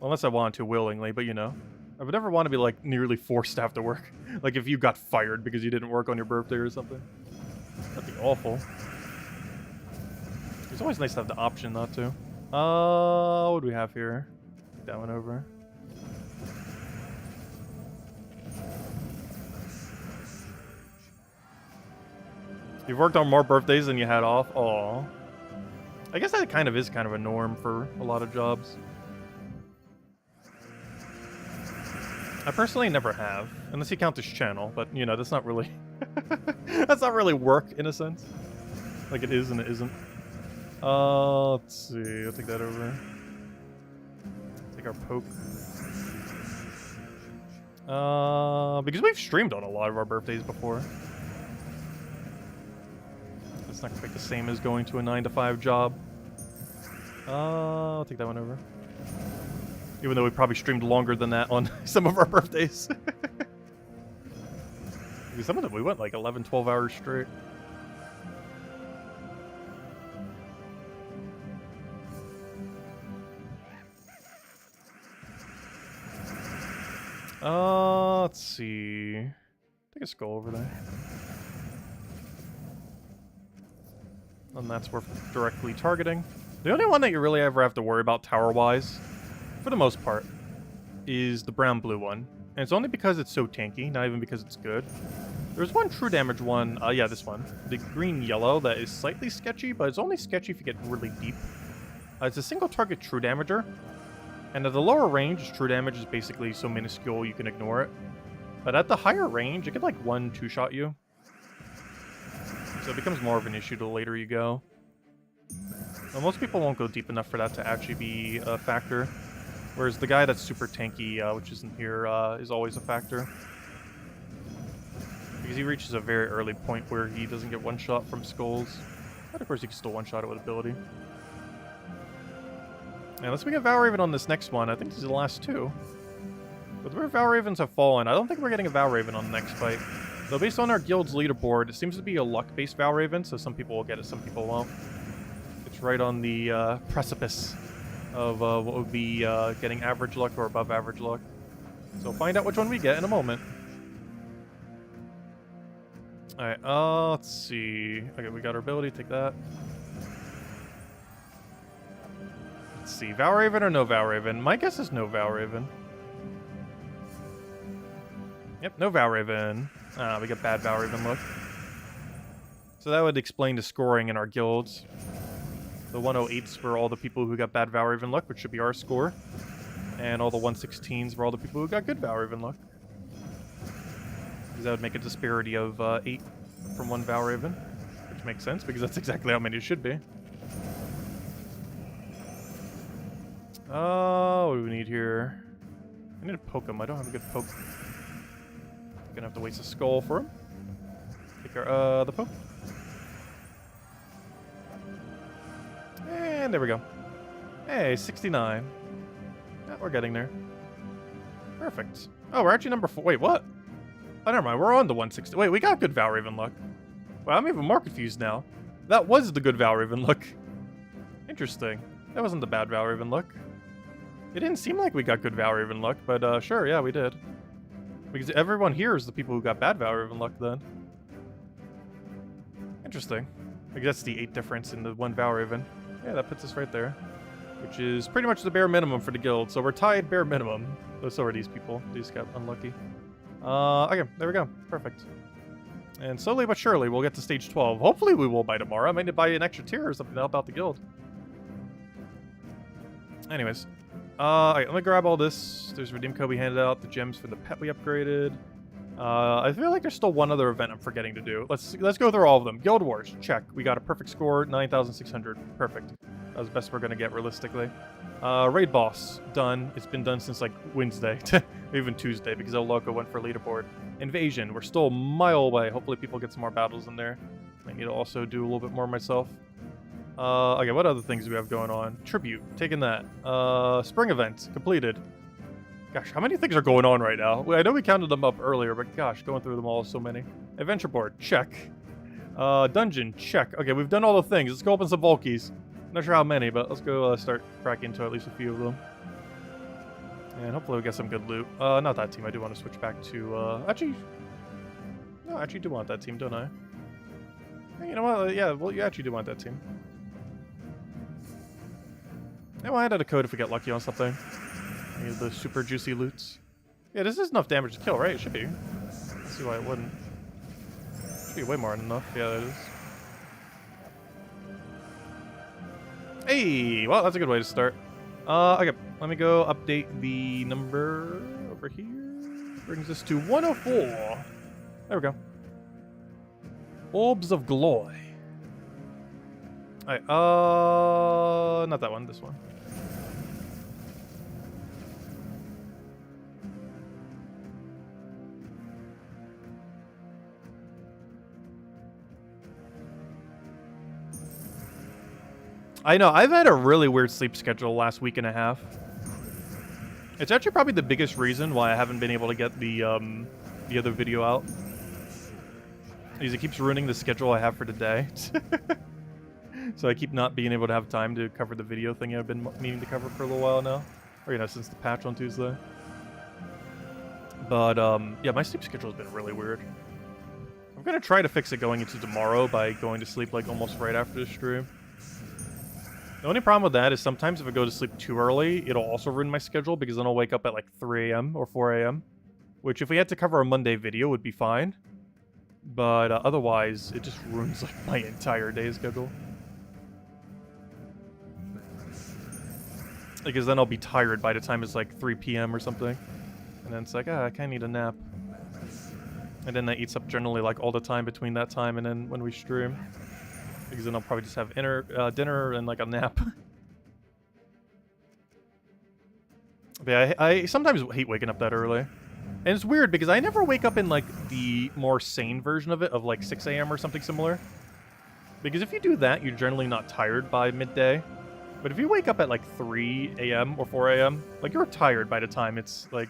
Unless I wanted to willingly, but you know. I would never want to be, like, nearly forced to have to work. Like, if you got fired because you didn't work on your birthday or something. That'd be awful. It's always nice to have the option not to. What do we have here? Take that one over. You've worked on more birthdays than you had off? Aw. I guess that is kind of a norm for a lot of jobs. I personally never have, unless you count this channel, but you know, that's not really that's not really work in a sense. Like it is and it isn't. Let's see, I'll take that over. Take our poke. Because we've streamed on a lot of our birthdays before. It's not quite the same as going to a 9-to-5 job. I'll take that one over. Even though we probably streamed longer than that on some of our birthdays. Some of them we went like 11, 12 hours straight. Let's see. Take a skull over there. And that's worth directly targeting. The only one that you really ever have to worry about tower-wise, for the most part, is the brown-blue one. And it's only because it's so tanky, not even because it's good. There's one true damage one, yeah, this one. The green-yellow that is slightly sketchy, but it's only sketchy if you get really deep. It's a single-target true damager. And at the lower range, true damage is basically so minuscule you can ignore it. But at the higher range, it could like 1-2-shot you. So it becomes more of an issue the later you go. Well, most people won't go deep enough for that to actually be a factor. Whereas the guy that's super tanky, which isn't here, is always a factor. Because he reaches a very early point where he doesn't get one-shot from skulls. But of course, he can still one-shot it with ability. And unless we get Valraven on this next one, I think these are the last two. But where Valravens have fallen, I don't think we're getting a Valraven on the next fight. Though based on our guild's leaderboard, it seems to be a luck-based Valraven, so some people will get it, some people won't. It's right on the precipice of what would be getting average luck or above average luck. So find out which one we get in a moment. Alright, let's see. Okay, we got our ability, take that. Let's see, Valraven or no Valraven? My guess is no Valraven. Yep, no Valraven. We got bad Valraven luck. So that would explain the scoring in our guilds. The 108s were all the people who got bad Valraven luck, which should be our score. And all the 116s were all the people who got good Valraven luck. Because that would make a disparity of 8 from one Valraven. Which makes sense, because that's exactly how many it should be. What do we need here? I need to poke him. I don't have a good poke. Gonna have to waste a skull for him. Take our, the Pope. And there we go. Hey, 69. Yeah, we're getting there. Perfect. Oh, we're actually number 4. Wait, what? Oh, never mind. We're on the 160. Wait, we got good Valraven luck. Wow, I'm even more confused now. That was the good Valraven luck. Interesting. That wasn't the bad Valraven luck. It didn't seem like we got good Valraven luck, but sure, yeah, we did. Because everyone here is the people who got bad Valraven luck then. Interesting. I guess that's the 8 difference in the 1 Valraven. Yeah, that puts us right there. Which is pretty much the bare minimum for the guild. So we're tied bare minimum. Oh, so are these people. These got unlucky. Okay, there we go. Perfect. And slowly but surely, we'll get to stage 12. Hopefully we will by tomorrow. I might need to buy an extra tier or something to help out the guild. Anyways. Okay, let me grab all this. There's redeem code we handed out. The gems for the pet we upgraded. I feel like there's still one other event I'm forgetting to do. Let's go through all of them. Guild Wars, check. We got a perfect score, 9,600. Perfect. That was the best we're gonna get realistically. Raid boss, done. It's been done since like Wednesday, even Tuesday, because El Loco went for leaderboard. Invasion, we're still a mile away. Hopefully people get some more battles in there. I need to also do a little bit more myself. Okay, what other things do we have going on? Tribute, taking that. Spring event, completed. Gosh, how many things are going on right now? I know we counted them up earlier, but gosh, going through them all is so many. Adventure board, check. Dungeon, check. Okay, we've done all the things. Let's go open some Volkies. Not sure how many, but let's go start cracking into at least a few of them. And hopefully we get some good loot. Not that team. I do want to switch back to, actually... No, I actually do want that team, don't I? Hey, you know what? Yeah, well, you actually do want that team. Yeah, well, I added a code if we get lucky on something. Any of the super juicy loots. Yeah, this is enough damage to kill, right? It should be. Let's see why it wouldn't. Should be way more than enough. Yeah, it is. Hey! Well, that's a good way to start. Okay, let me go update the number over here. Brings us to 104. There we go. Orbs of Glory. Alright, not that one, this one. I know, I've had a really weird sleep schedule the last week and a half. It's actually probably the biggest reason why I haven't been able to get the other video out. Because it keeps ruining the schedule I have for today. So I keep not being able to have time to cover the video thing I've been meaning to cover for a little while now. Or, you know, since the patch on Tuesday. But, yeah, my sleep schedule has been really weird. I'm gonna try to fix it going into tomorrow by going to sleep, like, almost right after the stream. The only problem with that is sometimes if I go to sleep too early, it'll also ruin my schedule because then I'll wake up at like 3 a.m. or 4 a.m. Which if we had to cover a Monday video would be fine. But otherwise, it just ruins like my entire day schedule. Because then I'll be tired by the time it's like 3 p.m. or something. And then it's like, I kinda need a nap. And then that eats up generally like all the time between that time and then when we stream. Because then I'll probably just have dinner and like a nap. But yeah, I sometimes hate waking up that early. And it's weird because I never wake up in like the more sane version of it, of like 6 a.m. or something similar. Because if you do that, you're generally not tired by midday. But if you wake up at like 3 a.m. or 4 a.m., like you're tired by the time it's like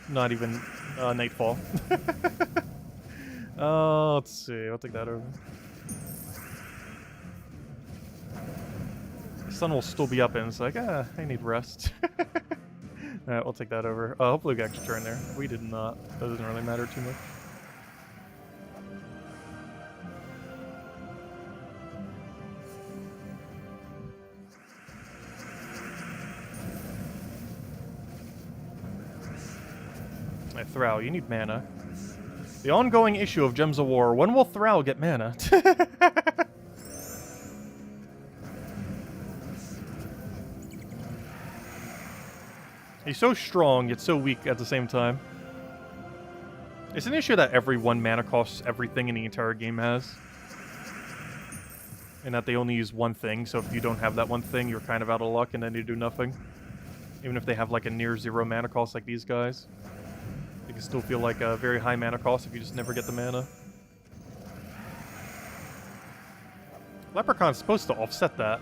not even nightfall. Let's see, I'll take that over. The sun will still be up and it's like, I need rest. Alright, we'll take that over. Hopefully we got extra turn there. We did not. That doesn't really matter too much. Alright, Thrall, you need mana. The ongoing issue of Gems of War. When will Thrall get mana? He's so strong, yet so weak at the same time. It's an issue that every one mana costs everything in the entire game has. And that they only use one thing, so if you don't have that one thing, you're kind of out of luck and then you do nothing. Even if they have like a near zero mana cost like these guys. can still feel like a very high mana cost if you just never get the mana. Leprechaun's supposed to offset that,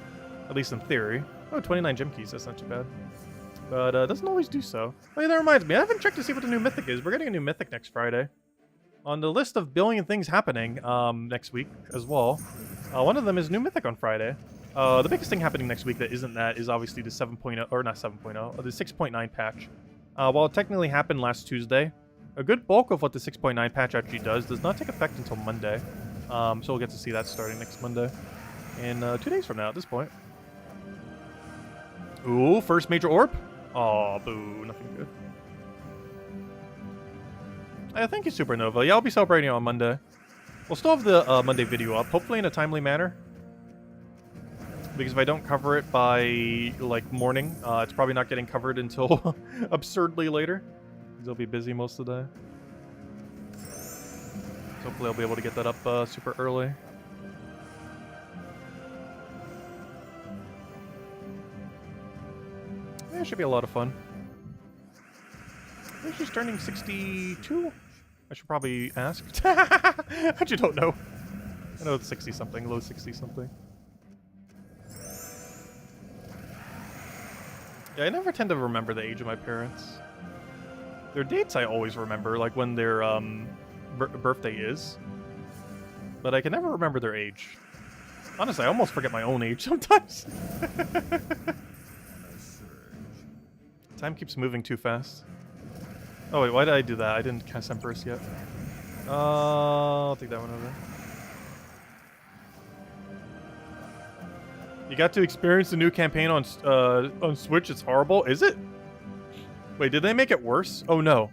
at least in theory. Oh, 29 gem keys, that's not too bad. But doesn't always do so. Oh yeah, that reminds me, I haven't checked to see what the new mythic is. We're getting a new mythic next Friday. On the list of billion things happening next week as well, one of them is new mythic on Friday. The biggest thing happening next week that isn't that is obviously the 7.0, or not 7.0, the 6.9 patch. While it technically happened last Tuesday, a good bulk of what the 6.9 patch actually does not take effect until Monday. So we'll get to see that starting next Monday. In 2 days from now at this point. Ooh, first major orb? Aw, boo, nothing good. Thank you, Supernova. Yeah, I'll be celebrating on Monday. We'll still have the Monday video up, hopefully in a timely manner. Because if I don't cover it by, like, morning, it's probably not getting covered until absurdly later. Because I'll be busy most of the day. So hopefully I'll be able to get that up super early. Yeah, it should be a lot of fun. I think she's turning 62? I should probably ask. I actually don't know. I know it's 60-something, low 60-something. Yeah, I never tend to remember the age of my parents. Their dates I always remember, like when their birthday is. But I can never remember their age. Honestly, I almost forget my own age sometimes. Time keeps moving too fast. Oh wait, why did I do that? I didn't cast Empress yet. I'll take that one over. You got to experience the new campaign on Switch. It's horrible. Is it? Wait, did they make it worse? Oh no.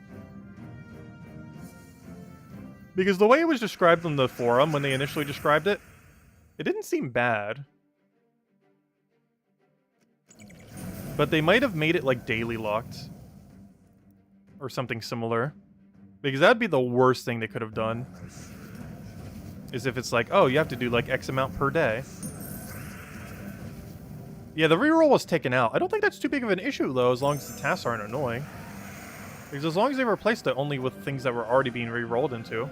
Because the way it was described on the forum when they initially described it, it didn't seem bad. But they might have made it like daily locked. Or something similar. Because that'd be the worst thing they could have done. Is if it's like, oh, you have to do like X amount per day. Yeah, the reroll was taken out. I don't think that's too big of an issue though, as long as the tasks aren't annoying. Because as long as they replaced it only with things that were already being re-rolled into.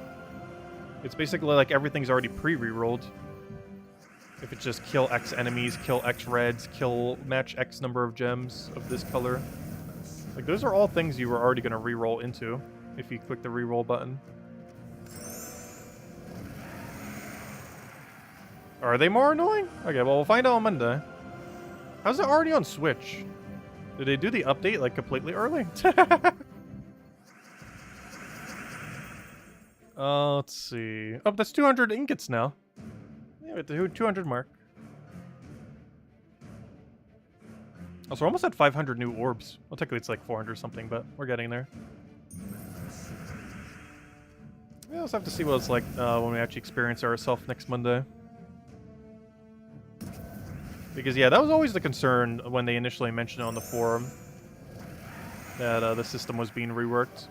It's basically like everything's already pre-re-rolled. If it's just kill X enemies, kill X reds, match X number of gems of this color. Like, those are all things you were already going to re-roll into if you click the re-roll button. Are they more annoying? Okay, well, we'll find out on Monday. How's it already on Switch? Did they do the update, like, completely early? Let's see. Oh, that's 200 ingots now. Yeah, at the 200 mark. Oh, so we're almost at 500 new orbs. Well, technically it's like 400 something, but we're getting there. We also have to see what it's like when we actually experience ourselves next Monday. Because, yeah, that was always the concern when they initially mentioned it on the forum. That the system was being reworked.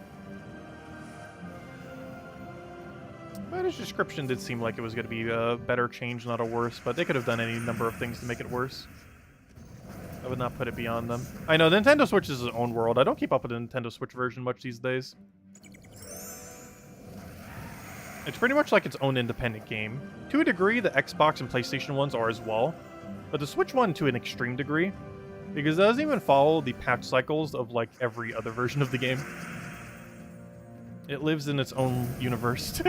But his description did seem like it was going to be a better change, not a worse. But they could have done any number of things to make it worse. I would not put it beyond them. I know, the Nintendo Switch is its own world. I don't keep up with the Nintendo Switch version much these days. It's pretty much like its own independent game. To a degree, the Xbox and PlayStation ones are as well. But the Switch one to an extreme degree. Because it doesn't even follow the patch cycles of, like, every other version of the game. It lives in its own universe.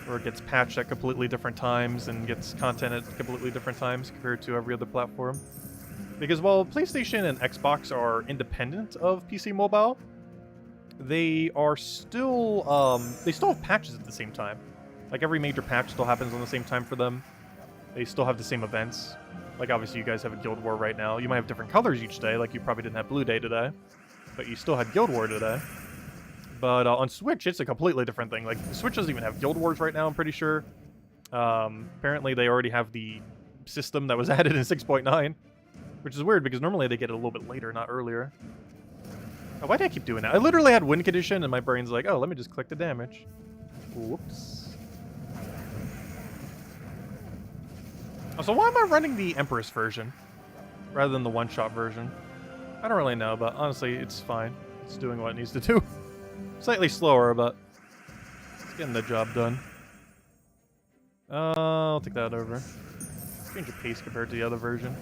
Where it gets patched at completely different times and gets content at completely different times compared to every other platform. Because while PlayStation and Xbox are independent of PC Mobile, they are still, they still have patches at the same time. Like, every major patch still happens on the same time for them. They still have the same events. Like, obviously you guys have a Guild War right now. You might have different colors each day, like you probably didn't have Blue Day today. But you still had Guild War today. But on Switch, it's a completely different thing. Like, Switch doesn't even have Guild Wars right now, I'm pretty sure. Apparently they already have the system that was added in 6.9. Which is weird, because normally they get it a little bit later, not earlier. Oh, why did I keep doing that? I literally had win condition, and my brain's like, oh, let me just click the damage. Whoops. Oh, so why am I running the Empress version rather than the one-shot version? I don't really know, but honestly, it's fine. It's doing what it needs to do. Slightly slower, but it's getting the job done. I'll take that over. Change the pace compared to the other version.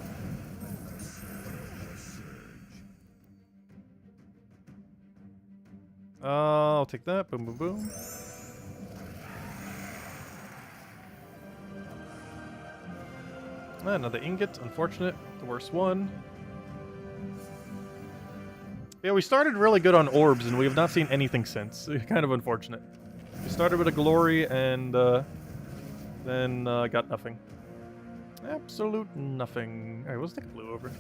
I'll take that. Boom, boom, boom. Another ingot. Unfortunate. The worst one. Yeah, we started really good on orbs, and we have not seen anything since. Kind of unfortunate. We started with a glory, and then got nothing. Absolute nothing. Alright, let's take a blue over.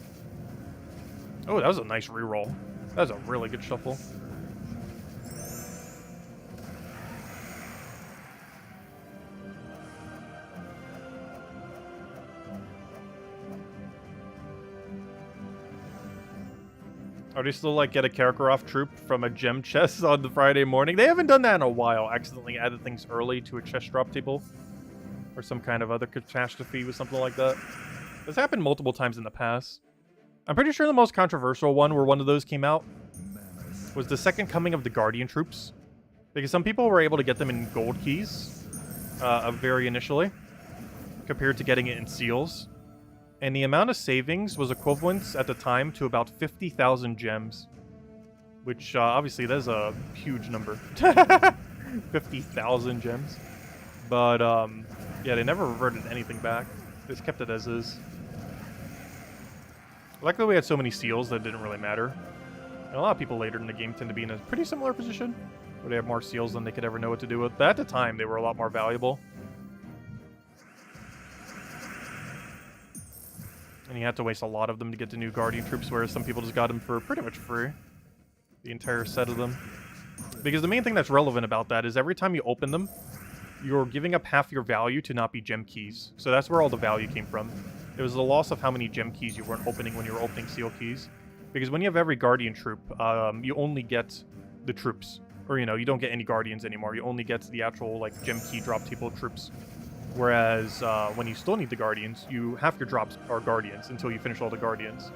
Oh, that was a nice reroll. That was a really good shuffle. Are they still like get a Kakarot troop from a gem chest on the Friday morning? They haven't done that in a while. Accidentally added things early to a chest drop table. Or some kind of other catastrophe with something like that. This happened multiple times in the past. I'm pretty sure the most controversial one where one of those came out was the second coming of the Guardian troops. Because some people were able to get them in gold keys very initially, compared to getting it in seals. And the amount of savings was equivalent at the time to about 50,000 gems. Which, obviously, that's a huge number. 50,000 gems. But, yeah, they never reverted anything back. They just kept it as is. Luckily, we had so many seals that it didn't really matter. And a lot of people later in the game tend to be in a pretty similar position, where they have more seals than they could ever know what to do with. But at the time, they were a lot more valuable. And you had to waste a lot of them to get the new Guardian troops, whereas some people just got them for pretty much free. The entire set of them. Because the main thing that's relevant about that is every time you open them, you're giving up half your value to not be gem keys. So that's where all the value came from. It was the loss of how many gem keys you weren't opening when you were opening seal keys. Because when you have every Guardian troop, you only get the troops. Or, you know, you don't get any Guardians anymore. You only get the actual, like, gem key drop table troops. Whereas, when you still need the Guardians, half your drops are Guardians until you finish all the Guardians.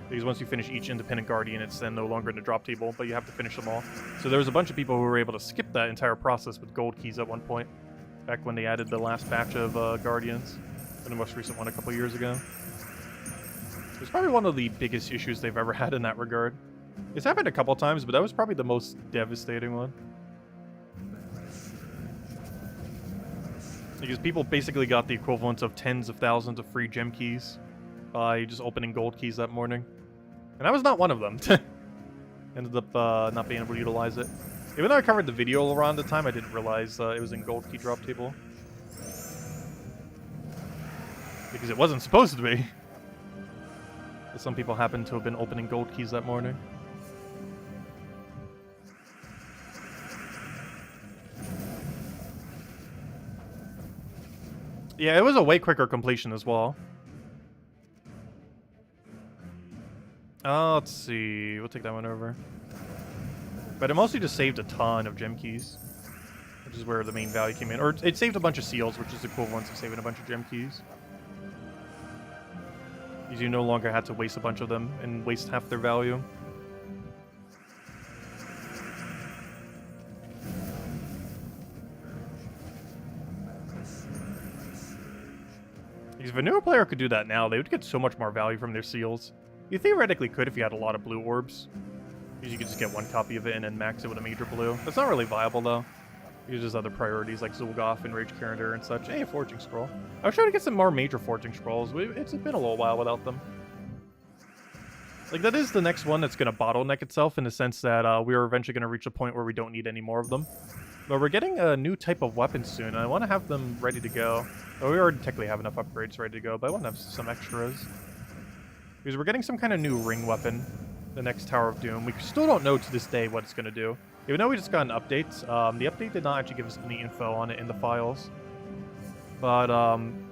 Because once you finish each independent Guardian, it's then no longer in the drop table, but you have to finish them all. So there was a bunch of people who were able to skip that entire process with gold keys at one point. Back when they added the last batch of Guardians. And the most recent one a couple years ago. It's probably one of the biggest issues they've ever had in that regard. It's happened a couple times, but that was probably the most devastating one. Because people basically got the equivalent of tens of thousands of free gem keys by just opening gold keys that morning. And I was not one of them. Ended up not being able to utilize it. Even though I covered the video around the time, I didn't realize it was in gold key drop table. Because it wasn't supposed to be. But some people happen to have been opening gold keys that morning. Yeah, it was a way quicker completion as well. Let's see. We'll take that one over. But it mostly just saved a ton of gem keys, which is where the main value came in. Or it saved a bunch of seals, which is equivalent to saving a bunch of gem keys. Because you no longer had to waste a bunch of them and waste half their value. Because if a newer player could do that now, they would get so much more value from their seals. You theoretically could if you had a lot of blue orbs. Because you could just get one copy of it and then max it with a major blue. That's not really viable, though. Because there's other priorities like Zul'Goth and Rage Carrier and such. Hey, a Forging Scroll. I was trying to get some more major Forging Scrolls. It's been a little while without them. Like, that is the next one that's going to bottleneck itself in the sense that we are eventually going to reach a point where we don't need any more of them. But we're getting a new type of weapon soon, and I want to have them ready to go. Oh, we already technically have enough upgrades ready to go, but I want to have some extras. Because we're getting some kind of new ring weapon, the next Tower of Doom. We still don't know to this day what it's going to do. Even though we just got an update, the update did not actually give us any info on it in the files. But,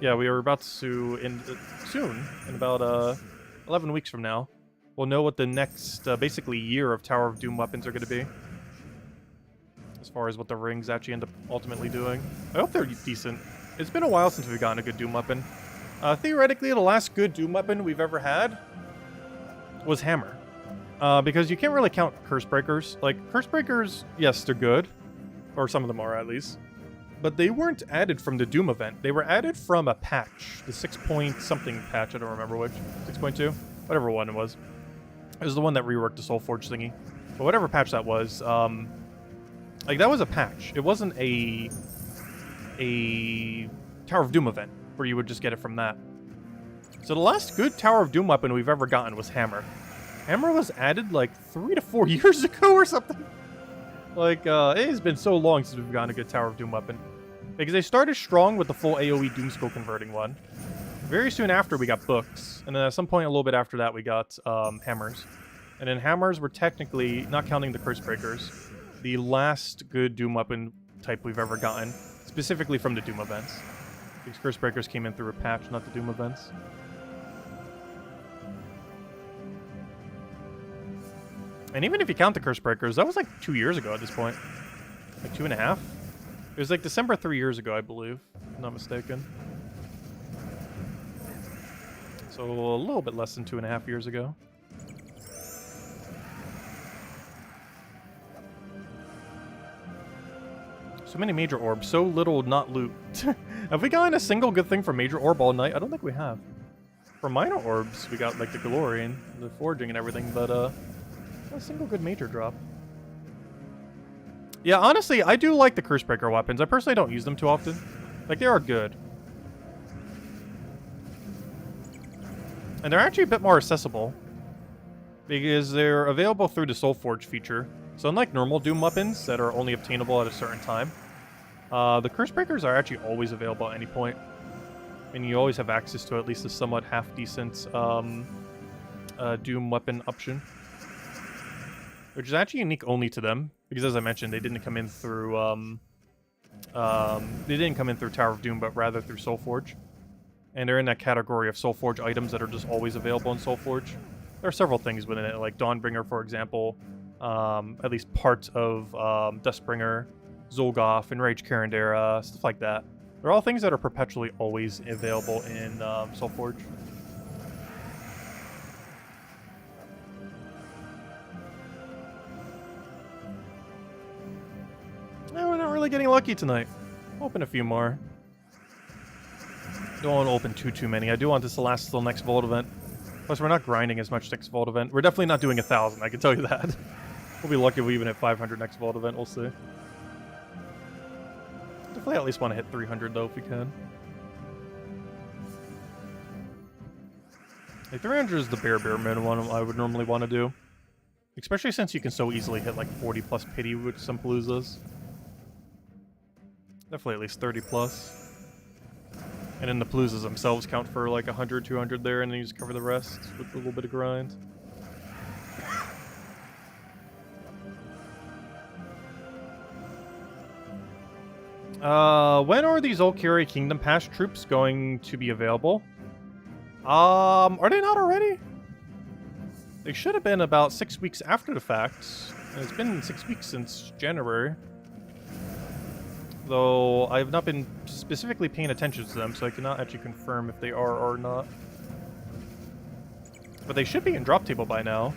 yeah, we are about to, soon, in about 11 weeks from now, we'll know what the next, basically, year of Tower of Doom weapons are going to be. As far as what the rings actually end up ultimately doing. I hope they're decent. It's been a while since we've gotten a good Doom weapon. Theoretically, the last good Doom weapon we've ever had was Hammer. Because you can't really count Curse Breakers. Like, Curse Breakers, yes, they're good. Or some of them are, at least. But they weren't added from the Doom event. They were added from a patch. The 6-point-something patch, I don't remember which. 6.2? Whatever one it was. It was the one that reworked the Soulforge thingy. But whatever patch that was, like, that was a patch. It wasn't a Tower of Doom event, where you would just get it from that. So the last good Tower of Doom weapon we've ever gotten was Hammer. Hammer was added like 3 to 4 years ago or something. Like, it has been so long since we've gotten a good Tower of Doom weapon. Because they started strong with the full AoE Doomskull converting one. Very soon after, we got books. And then at some point a little bit after that, we got hammers. And then hammers were technically, not counting the Curse Breakers, the last good Doom weapon type we've ever gotten. Specifically from the Doom events. These Curse Breakers came in through a patch, not the Doom events. And even if you count the Curse Breakers, that was like 2 years ago at this point. Like 2.5? It was like December 3 years ago, I believe. If I'm not mistaken. So a little bit less than 2.5 years ago. So many major orbs, so little not loot. Have we gotten a single good thing from major orb all night? I don't think we have. For minor orbs, we got like the glory and the forging and everything, but a single good major drop. Yeah, honestly, I do like the Curse Breaker weapons. I personally don't use them too often. Like, they are good. And they're actually a bit more accessible. Because they're available through the Soulforge feature. So unlike normal Doom weapons that are only obtainable at a certain time, the Curse Breakers are actually always available at any point. And you always have access to at least a somewhat half-decent Doom weapon option. Which is actually unique only to them, because as I mentioned, they didn't come in through Tower of Doom, but rather through Soulforge. And they're in that category of Soulforge items that are just always available in Soulforge. There are several things within it, like Dawnbringer, for example, at least part of Dustbringer, Zolgoth, and Rage Karandera, stuff like that. They're all things that are perpetually always available in Soulforge. We're not really getting lucky tonight. Open a few more. Don't want to open too many. I do want this to last till next Vault event. Plus, we're not grinding as much next Vault event. We're definitely not doing 1,000, I can tell you that. We'll be lucky if we even hit 500 next Vault event, we'll see. Definitely at least want to hit 300, though, if we can. Like, 300 is the bare minimum I would normally want to do. Especially since you can so easily hit, like, 40 plus pity with some Paloozas. Definitely at least 30 plus. And then the Paloozas themselves count for like 100, 200 there, and then you just cover the rest with a little bit of grind. When are these Olkiri Kingdom Pass troops going to be available? Are they not already? They should have been about 6 weeks after the fact. And it's been 6 weeks since January. Though I have not been specifically paying attention to them, so I cannot actually confirm if they are or not. But they should be in drop table by now.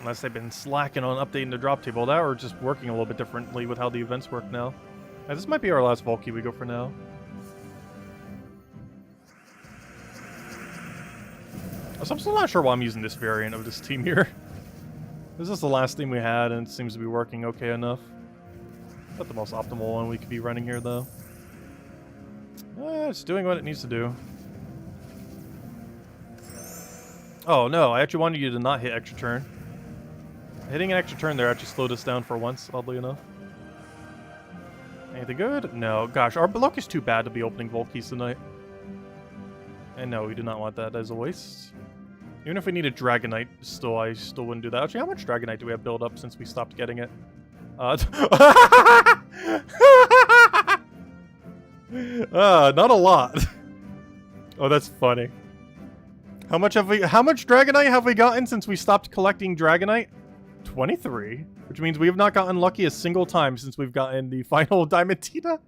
Unless they've been slacking on updating the drop table, that or just working a little bit differently with how the events work now. This might be our last Vault key we go for now. So I'm still not sure why I'm using this variant of this team here. This is the last team we had, and it seems to be working okay enough. Not the most optimal one we could be running here, though. It's doing what it needs to do. Oh, no, I actually wanted you to not hit extra turn. Hitting an extra turn there actually slowed us down for once, oddly enough. Anything good? No. Gosh, our luck is too bad to be opening Vault keys tonight. And no, we do not want that as a waste. Even if we needed Dragonite, I still wouldn't do that. Actually, how much Dragonite do we have built up since we stopped getting it? Not a lot. Oh, that's funny. How much Dragonite have we gotten since we stopped collecting Dragonite? 23, which means we have not gotten lucky a single time since we've gotten the final Diamantina.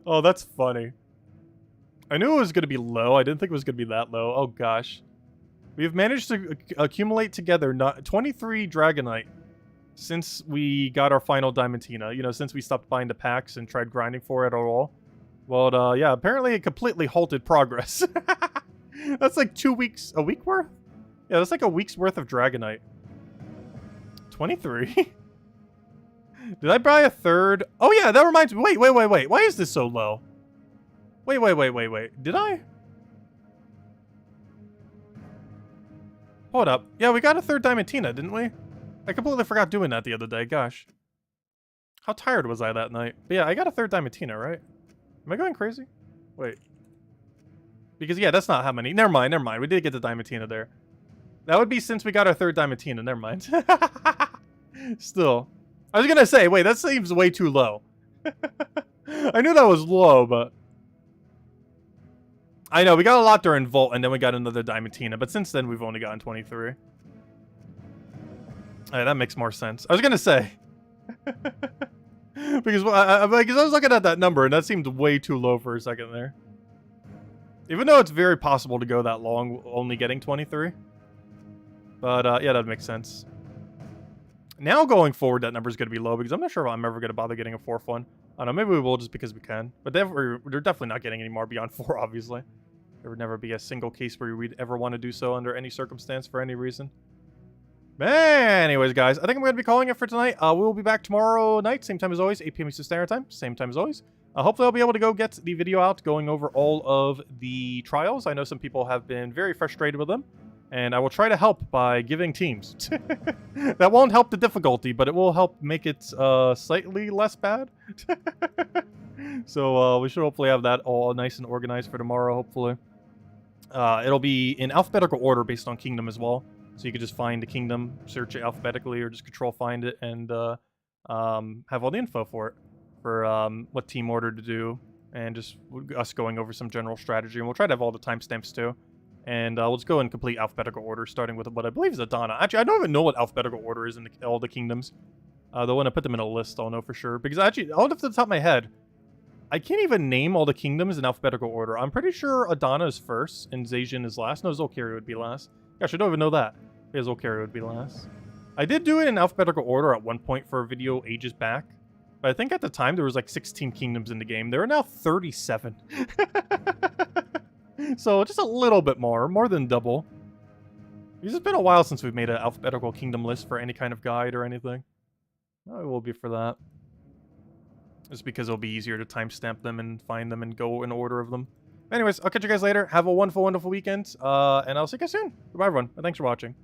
Oh, that's funny. I knew it was going to be low. I didn't think it was going to be that low. Oh, gosh. We have managed to accumulate together 23 Dragonite since we got our final Diamantina. You know, since we stopped buying the packs and tried grinding for it at all. Well, yeah, apparently it completely halted progress. That's like 2 weeks, a week worth? Yeah, that's like a week's worth of Dragonite. 23? Did I buy a third? Oh yeah, that reminds me. Wait. Why is this so low? Wait. Did I? Hold up. Yeah, we got a third Diamantina, didn't we? I completely forgot doing that the other day. Gosh. How tired was I that night? But yeah, I got a third Diamantina, right? Am I going crazy? Wait. Because, yeah, that's not how many. Never mind. We did get the Diamantina there. That would be since we got our third Diamantina. Never mind. Still. I was going to say, wait, that seems way too low. I knew that was low, but... I know, we got a lot during Volt, and then we got another Diamantina, but since then, we've only gotten 23. Alright, that makes more sense. I was going to say... because I was looking at that number, and that seemed way too low for a second there. Even though it's very possible to go that long, only getting 23. But, yeah, that makes sense. Now going forward, that number is going to be low, because I'm not sure if I'm ever going to bother getting a 4th one. I don't know, maybe we will just because we can. But we're definitely not getting any more beyond 4, obviously. There would never be a single case where we'd ever want to do so under any circumstance for any reason. Anyways, guys, I think I'm going to be calling it for tonight. We will be back tomorrow night, same time as always, 8 p.m. Eastern Standard Time, same time as always. Hopefully I'll be able to go get the video out going over all of the trials. I know some people have been very frustrated with them, and I will try to help by giving teams. That won't help the difficulty, but it will help make it slightly less bad. So we should hopefully have that all nice and organized for tomorrow, hopefully. It'll be in alphabetical order based on kingdom as well. So you could just find the kingdom, search it alphabetically, or just control find it, and have all the info for it. For what team order to do, and just us going over some general strategy. And we'll try to have all the timestamps too. And we'll just go in complete alphabetical order, starting with what I believe is Adana. Actually, I don't even know what alphabetical order is in all the kingdoms. Though when I put them in a list, I'll know for sure. Because actually, off the top of my head, I can't even name all the kingdoms in alphabetical order. I'm pretty sure Adana is first, and Zacian is last. No, Zolkiri would be last. Gosh, I don't even know that. Yeah, Zolkiri would be last. I did do it in alphabetical order at one point for a video ages back. But I think at the time there was like 16 kingdoms in the game. There are now 37. So just a little bit more than double. Because it's been a while since we've made an alphabetical kingdom list for any kind of guide or anything. No, it will be for that. Just because it'll be easier to timestamp them and find them and go in order of them. Anyways, I'll catch you guys later. Have a wonderful, wonderful weekend. And I'll see you guys soon. Goodbye, everyone. Thanks for watching.